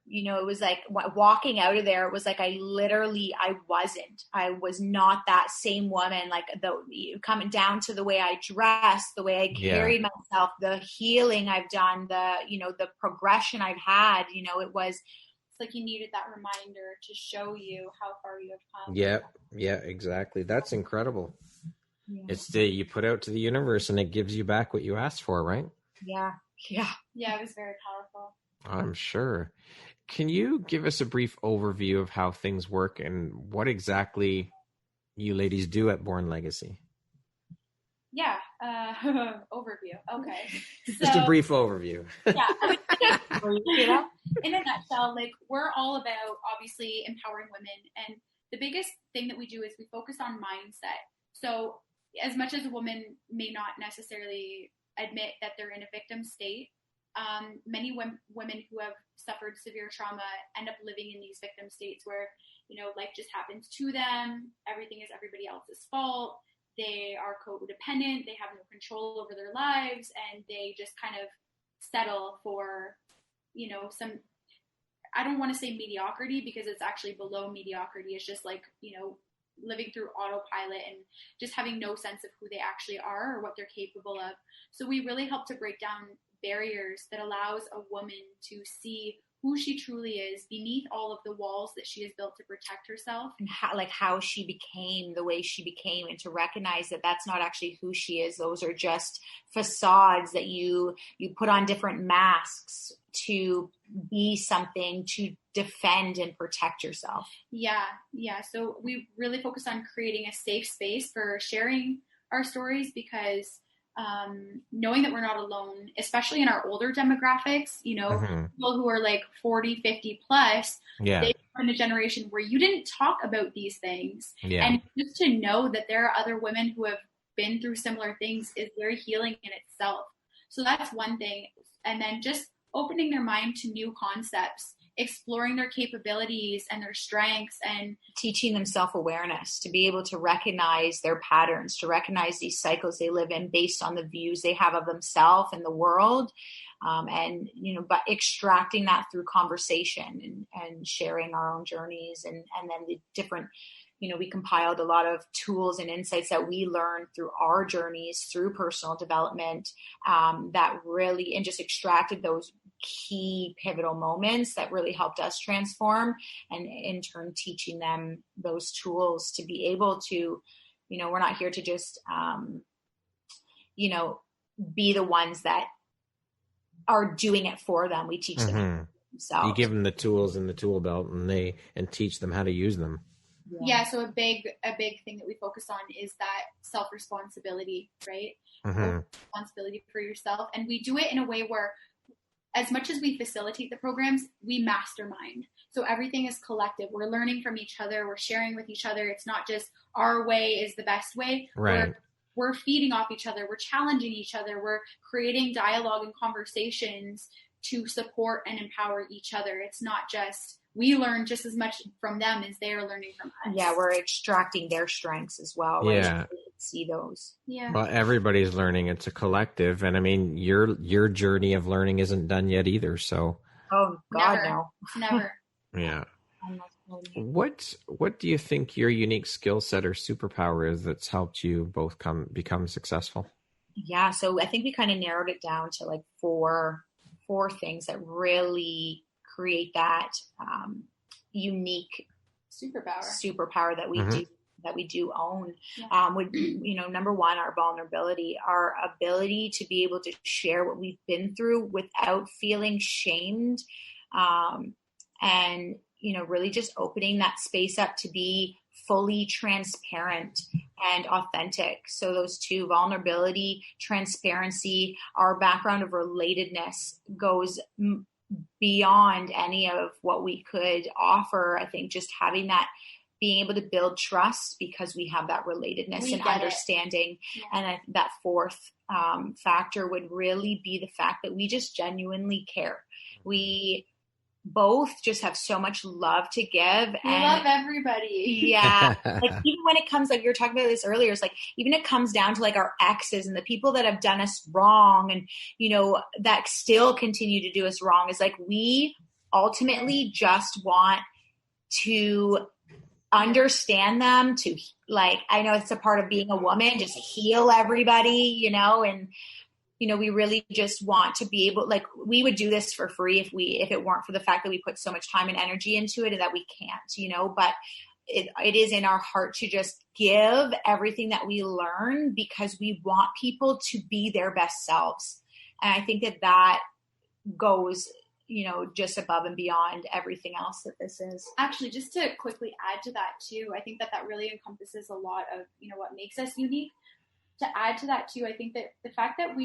you know, it was like walking out of there, it was like, I was not that same woman, like coming down to the way I dressed, the way I carried myself, the healing I've done, you know, the progression I've had, you know, it's like you needed that reminder to show you how far you have come. Yeah, exactly. That's incredible. Yeah. It's you put out to the universe, and it gives you back what you asked for, right? Yeah. It was very powerful. I'm sure. Can you give us a brief overview of how things work and what exactly you ladies do at Born Legacy? Yeah, overview. Okay. Just a brief overview. Yeah. You know, in a nutshell, like, we're all about obviously empowering women. And the biggest thing that we do is we focus on mindset. So as much as a woman may not necessarily admit that they're in a victim state, many women who have suffered severe trauma end up living in these victim states where, you know, life just happens to them. Everything is everybody else's fault. they are codependent, they have no control over their lives, and they just kind of settle for, some, I don't want to say mediocrity, because it's actually below mediocrity. It's just like, living through autopilot and just having no sense of who they actually are or what they're capable of. So we really help to break down barriers that allows a woman to see who she truly is beneath all of the walls that she has built to protect herself, and how she became the way she became, and to recognize that that's not actually who she is. Those are just facades that you put on different masks to be something, to defend and protect yourself. Yeah. So we really focus on creating a safe space for sharing our stories, because knowing that we're not alone, especially in our older demographics, people who are like 40, 50 plus, they are in a generation where you didn't talk about these things. And just to know that there are other women who have been through similar things is very healing in itself. So that's one thing. And then just opening their mind to new concepts, exploring their capabilities and their strengths, and teaching them self-awareness, to be able to recognize their patterns, to recognize these cycles they live in based on the views they have of themselves and the world. But extracting that through conversation and sharing our own journeys, and then the different, we compiled a lot of tools and insights that we learned through our journeys, through personal development, that really, and just extracted those key pivotal moments that really helped us transform, and in turn teaching them those tools to be able to, we're not here to just, be the ones that are doing it for them. We teach them themselves. You give them the tools in the tool belt, and teach them how to use them. Yeah. So a big thing that we focus on is that self-responsibility, right? Responsibility for yourself. And we do it in a way where, as much as we facilitate the programs, we mastermind. So everything is collective. We're learning from each other. We're sharing with each other. It's not just our way is the best way. Right. We're feeding off each other. We're challenging each other. We're creating dialogue and conversations to support and empower each other. It's not just, we learn just as much from them as they're learning from us. Yeah, we're extracting their strengths as well. Right? Yeah. See those. Yeah. Well, everybody's learning. It's a collective. And I mean, your journey of learning isn't done yet either. So. Oh God, no. Never. Yeah. What do you think your unique skill set or superpower is that's helped you both become successful? Yeah. So I think we kind of narrowed it down to like four things that really create that unique superpower that we do own. Yeah. Number one, our vulnerability, our ability to be able to share what we've been through without feeling shamed, and really just opening that space up to be fully transparent and authentic. So those two, vulnerability, transparency, our background of relatedness goes beyond any of what we could offer. I think just having that, being able to build trust because we have that relatedness and understanding. Yeah. And that fourth factor would really be the fact that we just genuinely care. We both just have so much love to give. We love everybody. Yeah. Like even when it comes, like you were talking about this earlier, it's like, even it comes down to like our exes and the people that have done us wrong and, that still continue to do us wrong, is like, we ultimately just want to understand them, to like, I know it's a part of being a woman, just heal everybody, and we really just want to be able, like, we would do this for free if it weren't for the fact that we put so much time and energy into it and that we can't, but it is in our heart to just give everything that we learn because we want people to be their best selves. And I think that goes, just above and beyond everything else that this is. Actually, just to quickly add to that too, I think that really encompasses a lot of, what makes us unique. To add to that too, I think that the fact that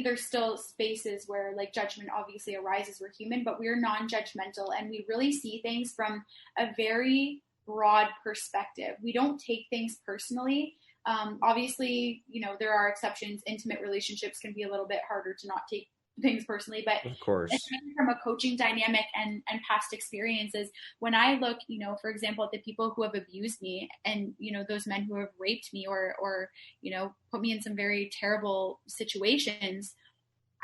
there's still spaces where like judgment obviously arises. We're human, but we're non-judgmental and we really see things from a very broad perspective. We don't take things personally. Obviously, there are exceptions. Intimate relationships can be a little bit harder to not take things personally, but of course, from a coaching dynamic and past experiences, when I look, for example, at the people who have abused me and, those men who have raped me or, put me in some very terrible situations,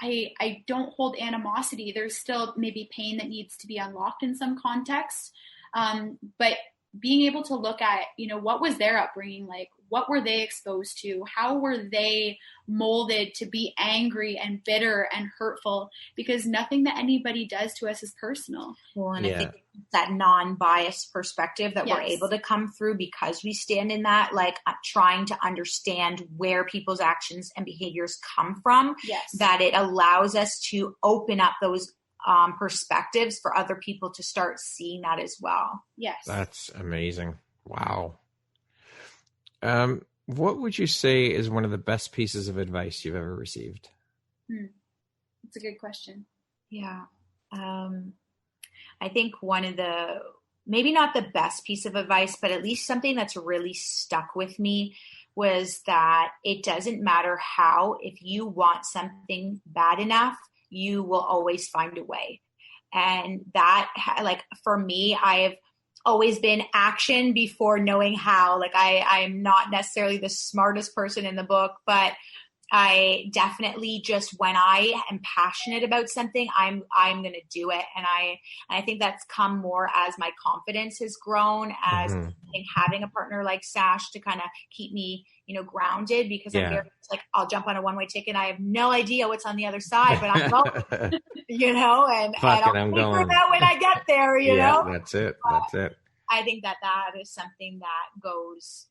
I don't hold animosity. There's still maybe pain that needs to be unlocked in some context. But being able to look at, what was their upbringing like? What were they exposed to? How were they molded to be angry and bitter and hurtful? Because nothing that anybody does to us is personal. Well, and I think that non-biased perspective that we're able to come through because we stand in that, like trying to understand where people's actions and behaviors come from, that it allows us to open up those perspectives for other people to start seeing that as well. Yes. That's amazing. Wow. What would you say is one of the best pieces of advice you've ever received? That's a good question. Yeah. I think one of the, maybe not the best piece of advice, but at least something that's really stuck with me was that it doesn't matter how, if you want something bad enough, you will always find a way. And that, like, for me, I've always been action before knowing how. Like, I'm not necessarily the smartest person in the book, but I definitely just, when I am passionate about something, I'm going to do it. And I think that's come more as my confidence has grown, as having a partner like Sash to kind of keep me, grounded, because I'm very like, I'll jump on a one-way ticket. I have no idea what's on the other side, but I'm going, and I'll figure it out when I get there, you know? That's it. But that's it. I think that is something that goes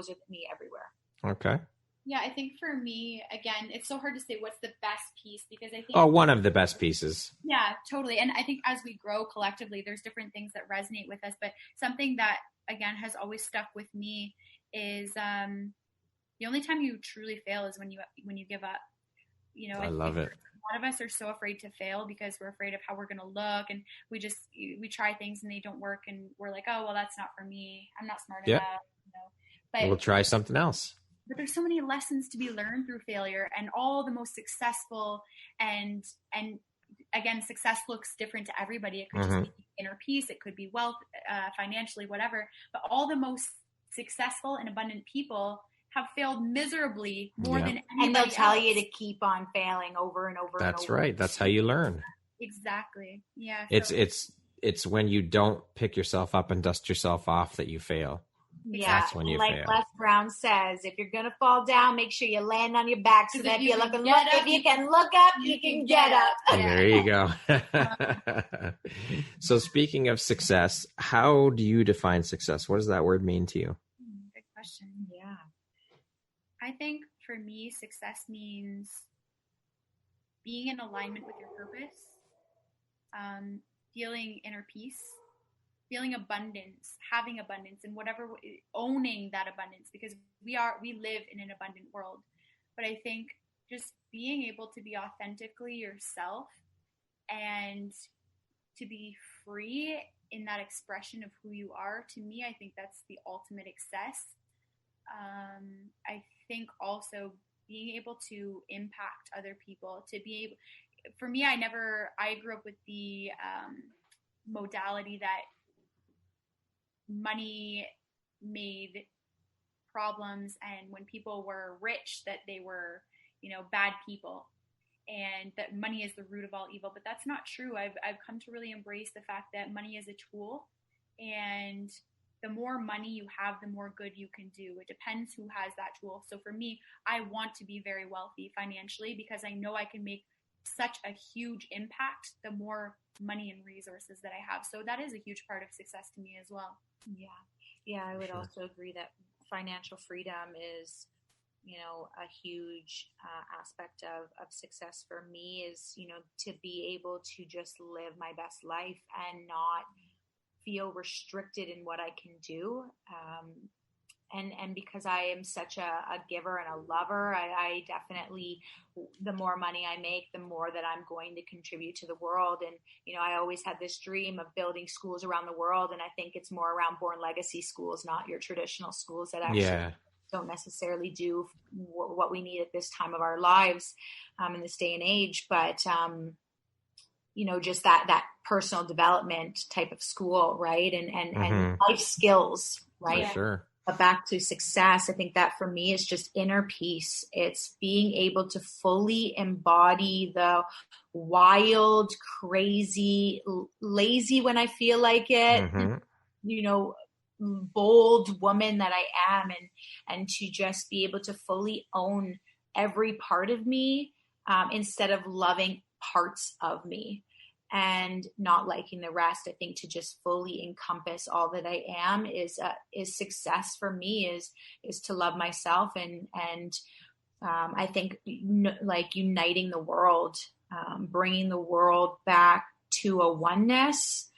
with me everywhere. Okay. Yeah, I think for me, again, it's so hard to say what's the best piece, because I think... Oh, one of the best pieces. Yeah, totally. And I think as we grow collectively, there's different things that resonate with us. But something that, again, has always stuck with me is the only time you truly fail is when you give up. I love it. A lot of us are so afraid to fail because we're afraid of how we're going to look. And we try things and they don't work. And we're like, oh, well, that's not for me. I'm not smart enough. But we'll try something else. But there's so many lessons to be learned through failure, and all the most successful and again, success looks different to everybody. It could just be inner peace. It could be wealth, financially, whatever. But all the most successful and abundant people have failed miserably more than anybody And they'll tell else. you to keep on failing over and over. That's and over. right. That's how you learn. Exactly. Yeah. It's when you don't pick yourself up and dust yourself off that you fail. Yeah, that's when you like fail. Les Brown says, if you're gonna fall down, make sure you land on your back so that if you can look up, you can get up. There you go. So speaking of success, how do you define success? What does that word mean to you? Good question. Yeah. I think for me, success means being in alignment with your purpose, feeling inner peace, feeling abundance, having abundance, and whatever, owning that abundance, because we live in an abundant world. But I think just being able to be authentically yourself and to be free in that expression of who you are, to me, I think that's the ultimate success. I think also being able to impact other people, for me, I grew up with the modality that money made problems, and when people were rich, that they were, bad people, and that money is the root of all evil. But that's not true. I've come to really embrace the fact that money is a tool, and the more money you have, the more good you can do. It depends who has that tool. So for me, I want to be very wealthy financially because I know I can make such a huge impact the more money and resources that I have. So that is a huge part of success to me as well. Yeah, I would also agree that financial freedom is, a huge aspect of success for me is, to be able to just live my best life and not feel restricted in what I can do. And because I am such a giver and a lover, I definitely, the more money I make, the more that I'm going to contribute to the world. And, I always had this dream of building schools around the world. And I think it's more around born legacy schools, not your traditional schools that actually don't necessarily do what we need at this time of our lives in this day and age. But, just that personal development type of school, right? And life skills, right? For sure. But back to success, I think that for me, it's just inner peace. It's being able to fully embody the wild, crazy, lazy when I feel like it, bold woman that I am, and to just be able to fully own every part of me, instead of loving parts of me and not liking the rest. I think to just fully encompass all that I am is success for me, is to love myself. And I think like uniting the world, bringing the world back to a oneness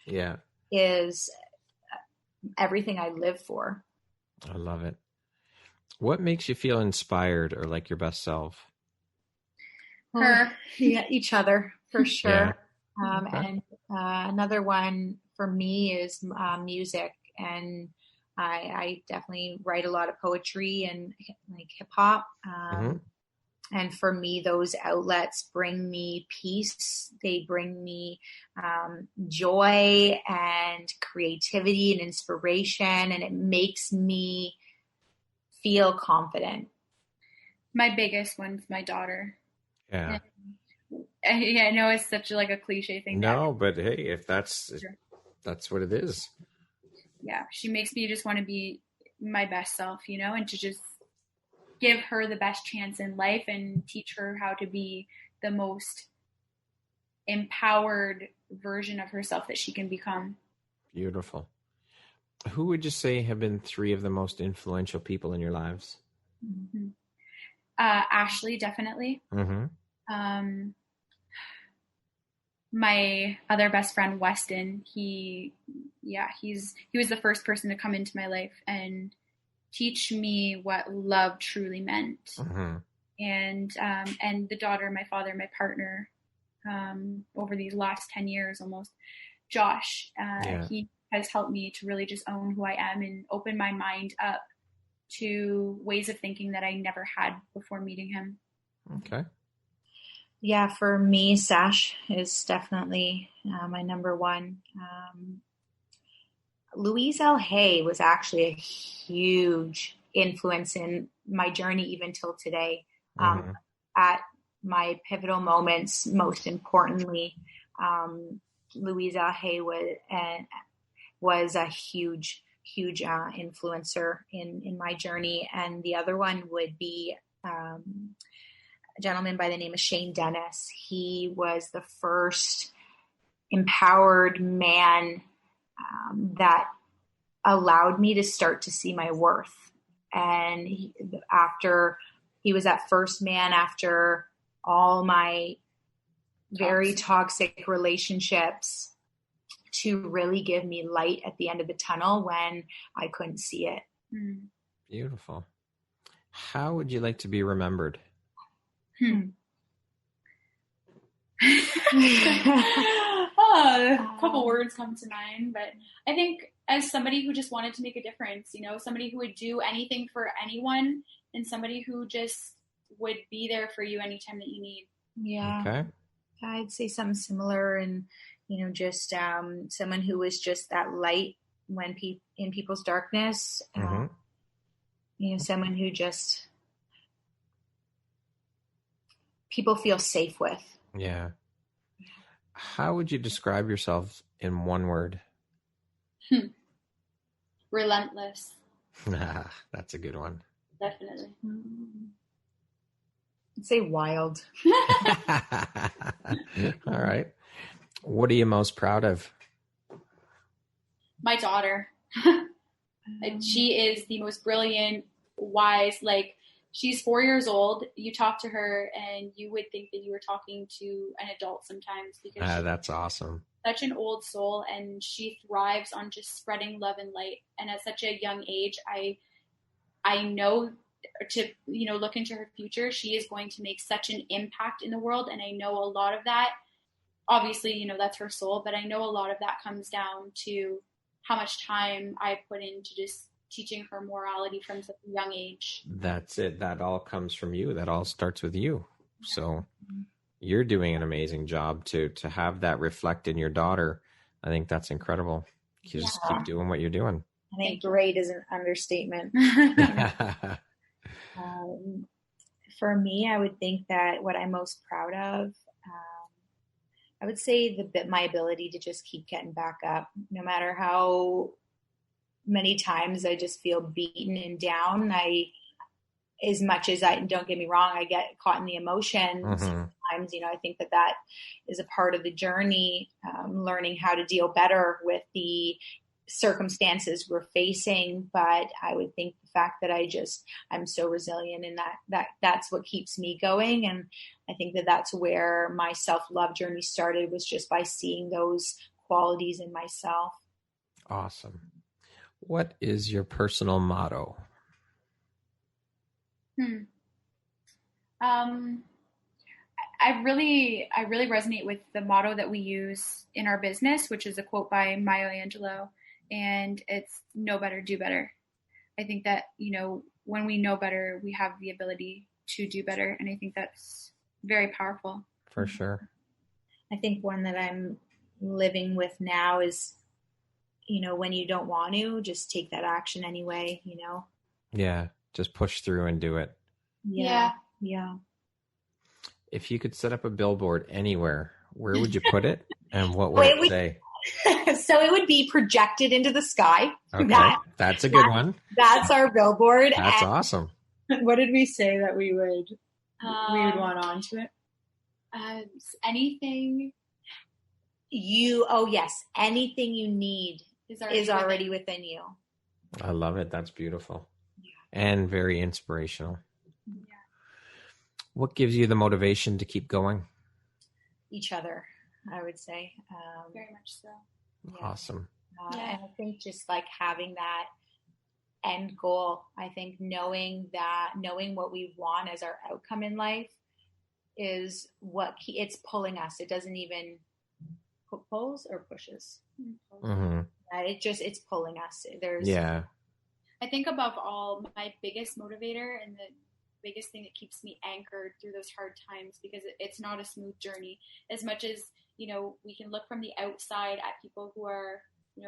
is everything I live for. I love it. What makes you feel inspired or like your best self? Each other, for sure. Yeah. And another one for me is music, and I definitely write a lot of poetry and like hip hop. And for me, those outlets bring me peace. They bring me joy and creativity and inspiration, and it makes me feel confident. My biggest one's my daughter. Yeah. I know it's such like a cliche thing. No, but hey, if that's what it is. Yeah, she makes me just want to be my best self, and to just give her the best chance in life and teach her how to be the most empowered version of herself that she can become. Beautiful. Who would you say have been 3 of the most influential people in your lives? Ashley, definitely. My other best friend, Weston, he was the first person to come into my life and teach me what love truly meant. And the daughter, my father, my partner, over these last 10 years almost, Josh, he has helped me to really just own who I am and open my mind up to ways of thinking that I never had before meeting him. Okay. Yeah, for me, Sash is definitely my number one. Louise L. Hay was actually a huge influence in my journey, even till today. At my pivotal moments, most importantly, Louise L. Hay was a huge influencer in my journey. And the other one would be a gentleman by the name of Shane Dennis. He was the first empowered man that allowed me to start to see my worth. And he was that first man after all my very toxic relationships to really give me light at the end of the tunnel when I couldn't see it. Beautiful. How would you like to be remembered? A couple words come to mind, but I think as somebody who just wanted to make a difference, somebody who would do anything for anyone, and somebody who just would be there for you anytime that you need. Yeah. Okay. I'd say something similar, and just someone who was just that light when in people's darkness. Someone who just people feel safe with. Yeah. How would you describe yourself in one word? Relentless. That's a good one. Definitely. I'd say wild. All right. What are you most proud of? My daughter. She is the most brilliant, wise, she's 4 years old. You talk to her and you would think that you were talking to an adult sometimes, because that's awesome. Such an old soul, and she thrives on just spreading love and light. And at such a young age, I know to, look into her future, she is going to make such an impact in the world. And I know a lot of that, obviously, that's her soul, but I know a lot of that comes down to how much time I put into just teaching her morality from such a young age. That's it. That all comes from you. That all starts with you. So you're doing an amazing job to have that reflect in your daughter. I think that's incredible. You just keep doing what you're doing. I think great is an understatement. For me, I would think that what I'm most proud of, I would say my ability to just keep getting back up, no matter how many times I just feel beaten and down. As much as don't get me wrong, I get caught in the emotions. Sometimes, I think that is a part of the journey, learning how to deal better with the circumstances we're facing. But I would think the fact that I'm so resilient, and that's what keeps me going. And I think that's where my self-love journey started, was just by seeing those qualities in myself. Awesome. What is your personal motto? I really resonate with the motto that we use in our business, which is a quote by Maya Angelou, and it's know better, do better. I think that, when we know better, we have the ability to do better. And I think that's very powerful. For sure. I think one that I'm living with now is, when you don't want to, just take that action anyway, Yeah. Just push through and do it. Yeah. If you could set up a billboard anywhere, where would you put it? And what would it say? So it would be projected into the sky. Okay. That's a good one. That's our billboard. That's awesome. What did we say that we would want onto it? Anything. Yes. Anything you need is already within you. I love it. That's beautiful. And very inspirational. Yeah. What gives you the motivation to keep going? Each other, I would say. Very much so. Yeah. Awesome. And I think just like having that end goal, I think knowing what we want as our outcome in life is it's pulling us. It doesn't even pulls or pushes. Mm-hmm. It's pulling us. I think above all, my biggest motivator and the biggest thing that keeps me anchored through those hard times, because it's not a smooth journey. As much as, we can look from the outside at people who are,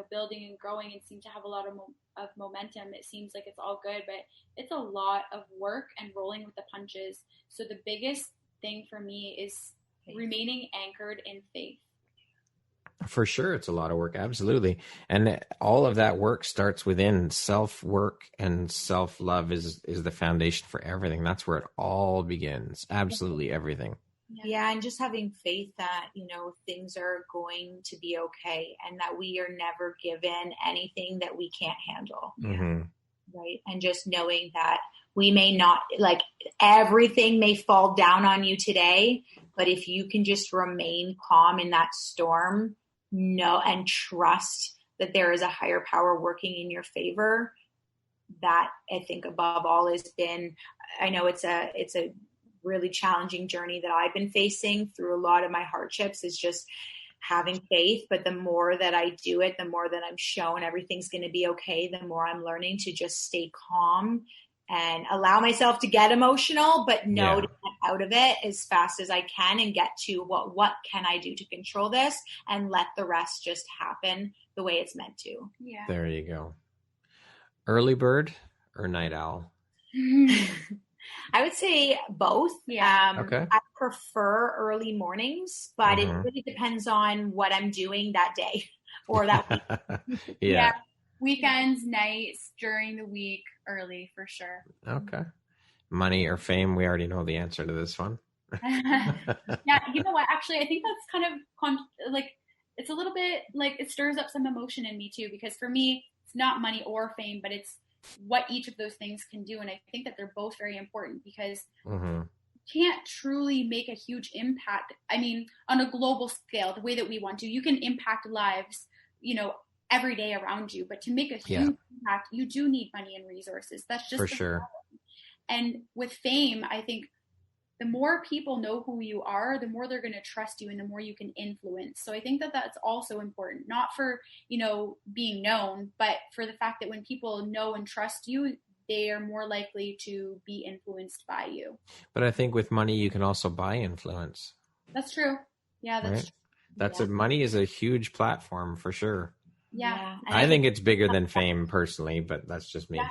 building and growing and seem to have a lot of momentum. It seems like it's all good, but it's a lot of work and rolling with the punches. So the biggest thing for me is remaining anchored in faith. For sure. It's a lot of work. Absolutely. And all of that work starts within. Self-work and self-love is the foundation for everything. That's where it all begins. Absolutely everything. Yeah. And just having faith that, things are going to be okay, and that we are never given anything that we can't handle. Mm-hmm. Right. And just knowing that we may not, everything may fall down on you today, but if you can just remain calm in that storm, and trust that there is a higher power working in your favor, that I think above all has been, I know it's a really challenging journey that I've been facing through a lot of my hardships, is just having faith. But the more that I do it, the more that I'm shown everything's going to be okay, the more I'm learning to just stay calm and allow myself to get emotional, but to get out of it as fast as I can and get to what can I do to control this, and let the rest just happen the way it's meant to. Yeah. There you go. Early bird or night owl? I would say both. Yeah. Okay. I prefer early mornings, but it really depends on what I'm doing that day or that week. Yeah. Weekends, nights, during the week, early for sure. Okay. Money or fame? We already know the answer to this one. Yeah, you know what? Actually, I think that's kind of it's a little bit it stirs up some emotion in me too, because for me, it's not money or fame, but it's what each of those things can do. And I think that they're both very important, because you can't truly make a huge impact. I mean, on a global scale, the way that we want to, you can impact lives, every day around you, but to make a huge impact, you do need money and resources. That's just for sure. And with fame, I think the more people know who you are, the more they're going to trust you and the more you can influence. So I think that that's also important, not for, being known, but for the fact that when people know and trust you, they are more likely to be influenced by you. But I think with money, you can also buy influence. That's true. Yeah, that's true. That's money is a huge platform for sure. Yeah. I think it's bigger than fame personally, but that's just me. Yeah.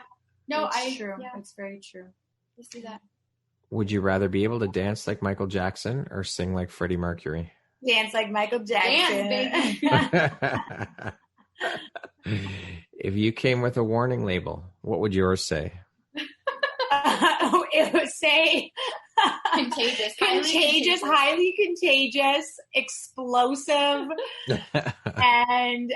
No, it's true. Yeah. It's very true. I see that. Would you rather be able to dance like Michael Jackson or sing like Freddie Mercury? Dance like Michael Jackson. Dance, baby. If you came with a warning label, what would yours say? It would say contagious, highly contagious, explosive, and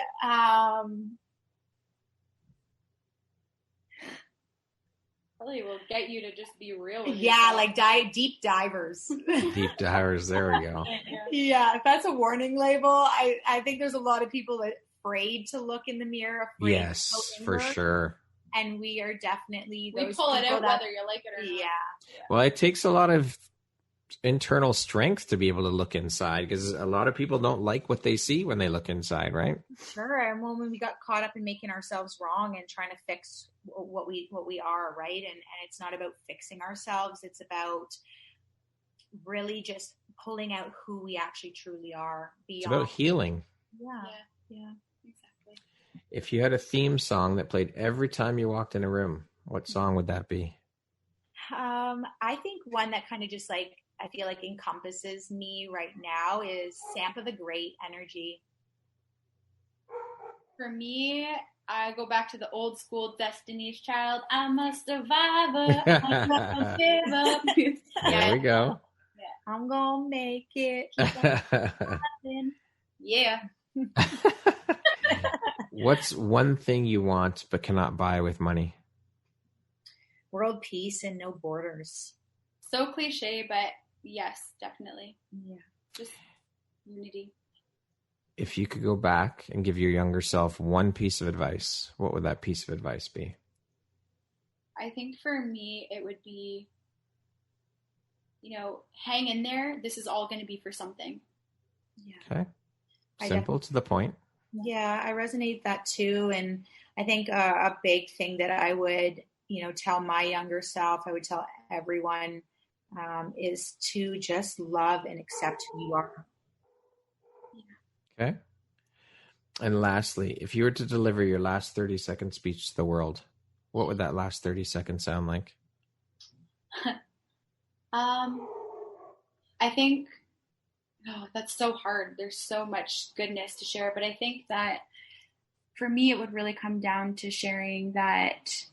probably will get you to just be real with yourself. Like deep divers. Deep divers, there we go. Yeah, if that's a warning label, I think there's a lot of people that are afraid to look in the mirror. Yes, for sure. And we are definitely those we pull it out that, whether you like it or not. Yeah. Well, it takes a lot of internal strength to be able to look inside, because a lot of people don't like what they see when they look inside, right? Sure. And when we got caught up in making ourselves wrong and trying to fix what we are, right? And it's not about fixing ourselves. It's about really just pulling out who we actually truly are. It's about healing. Yeah. Exactly. If you had a theme song that played every time you walked in a room, what song would that be? I think one that kind of just like, I feel like encompasses me right now is Sampa the Great, Energy. For me, I go back to the old school Destiny's Child. I'm a survivor. I'm gonna give up. There we go. Yeah. I'm gonna make it. Yeah. What's one thing you want but cannot buy with money? World peace and no borders. So cliche, but yes, definitely. Yeah. Just unity. If you could go back and give your younger self one piece of advice, what would that piece of advice be? I think for me, it would be, hang in there. This is all going to be for something. Yeah. Okay. Simple to the point. Yeah, I resonate with that too. And I think a big thing that I would, tell my younger self, I would tell everyone, is to just love and accept who you are. Okay. And lastly, if you were to deliver your last 30-second speech to the world, what would that last 30 seconds sound like? I think, that's so hard. There's so much goodness to share, but I think that for me, it would really come down to sharing that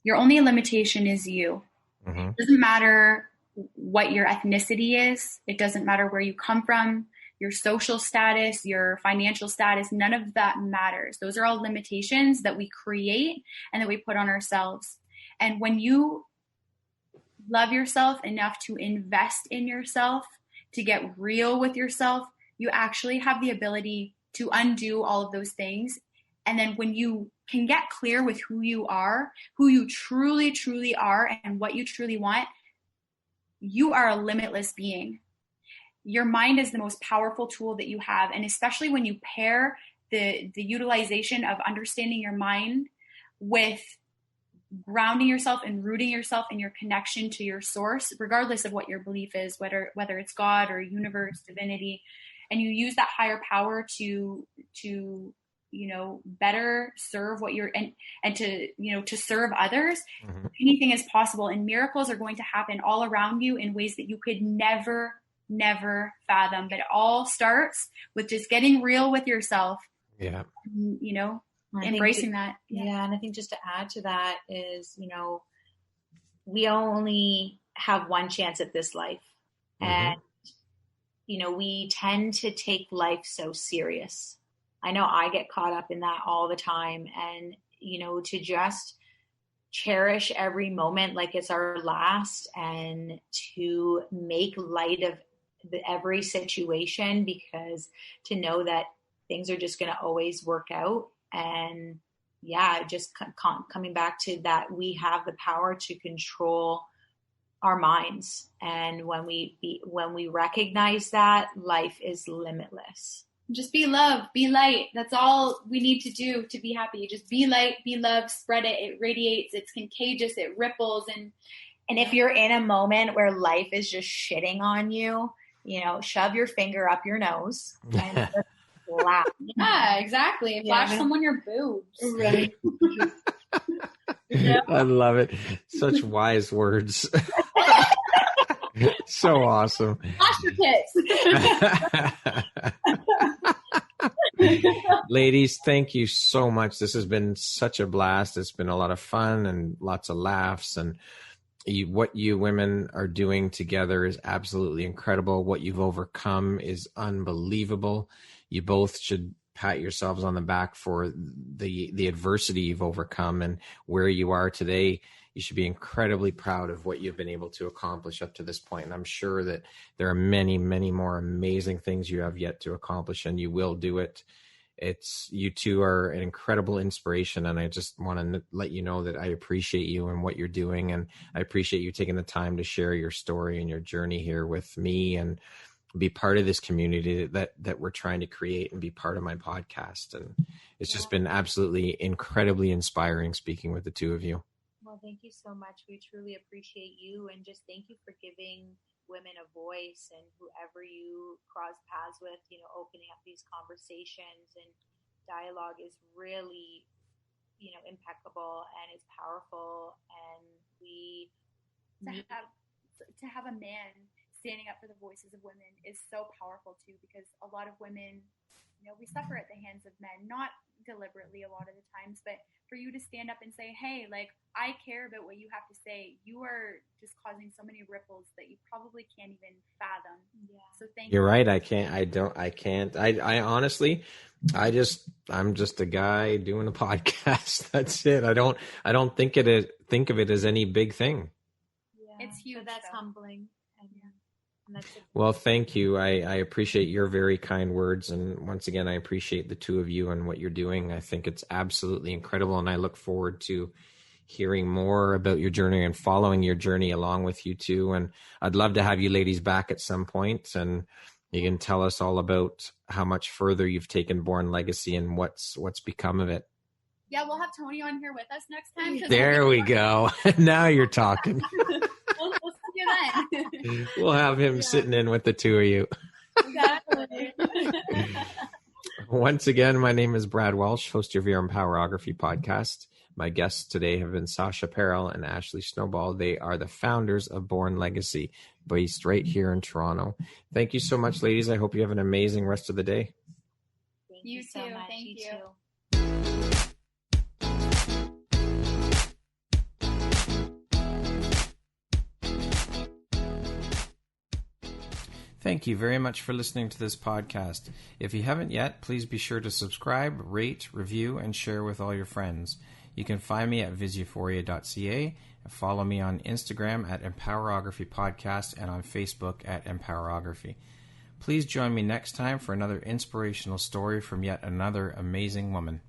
your only limitation is you. Mm-hmm. It doesn't matter what your ethnicity is. It doesn't matter where you come from, your social status, your financial status. None of that matters. Those are all limitations that we create and that we put on ourselves. And when you love yourself enough to invest in yourself, to get real with yourself, you actually have the ability to undo all of those things. And then when you can get clear with who you are, who you truly, truly are, and what you truly want, you are a limitless being. Your mind is the most powerful tool that you have. And especially when you pair the utilization of understanding your mind with grounding yourself and rooting yourself in your connection to your source, regardless of what your belief is, whether it's God or universe, divinity, and you use that higher power to better serve what you're and to serve others. Mm-hmm. Anything is possible, and miracles are going to happen all around you in ways that you could never fathom. But it all starts with just getting real with yourself. Yeah. Embracing that. Yeah. And I think just to add to that is, we only have one chance at this life. Mm-hmm. And, we tend to take life so serious. I know I get caught up in that all the time. And, to just cherish every moment like it's our last, and to make light of every situation, because to know that things are just going to always work out. And just coming back to that, we have the power to control our minds. And when we recognize that, life is limitless. Just be love, be light. That's all we need to do to be happy. Just be light, be love, spread it. It radiates, it's contagious, it ripples. And if you're in a moment where life is just shitting on you, shove your finger up your nose and just laugh. Yeah, exactly. Flash someone your boobs. Right. I love it. Such wise words. So awesome. Flash your tits. Ladies, thank you so much. This has been such a blast. It's been a lot of fun and lots of laughs. And what you women are doing together is absolutely incredible. What you've overcome is unbelievable. You both should pat yourselves on the back for the adversity you've overcome and where you are today. You should be incredibly proud of what you've been able to accomplish up to this point. And I'm sure that there are many, many more amazing things you have yet to accomplish, and you will do it. You two are an incredible inspiration. And I just want to let you know that I appreciate you and what you're doing. And I appreciate you taking the time to share your story and your journey here with me and be part of this community that we're trying to create and be part of my podcast. And it's just been absolutely incredibly inspiring speaking with the two of you. Well, thank you so much. We truly appreciate you, and just thank you for giving women a voice, and whoever you cross paths with, opening up these conversations and dialogue is really, impeccable and it's powerful. And to have a man standing up for the voices of women is so powerful too, because a lot of women, we suffer at the hands of men, not deliberately a lot of the times, but for you to stand up and say, hey, like, I care about what you have to say, you are just causing so many ripples that you probably can't even fathom. Yeah. So thank you. You're right. I can't. I honestly, I'm just a guy doing a podcast. That's it. I don't think of it as any big thing. Yeah. It's huge. So that's humbling. Well, thank you. I appreciate your very kind words. And once again, I appreciate the two of you and what you're doing. I think it's absolutely incredible. And I look forward to hearing more about your journey and following your journey along with you two. And I'd love to have you ladies back at some point, and you can tell us all about how much further you've taken Born Legacy and what's become of it. Yeah, we'll have Tony on here with us next time. There we go. Now you're talking. We'll see you then. We'll have him sitting in with the two of you. Exactly. Once again, my name is Brad Welsh, host of your Empowerography Podcast. My guests today have been Sasha Parrell and Ashley Snowball. They are the founders of Born Legacy, based right here in Toronto. Thank you so much, ladies. I hope you have an amazing rest of the day. Thank you so much. Thank you. Thank you very much for listening to this podcast. If you haven't yet, please be sure to subscribe, rate, review, and share with all your friends. You can find me at visuphoria.ca and follow me on Instagram at Empowerography Podcast and on Facebook at Empowerography. Please join me next time for another inspirational story from yet another amazing woman.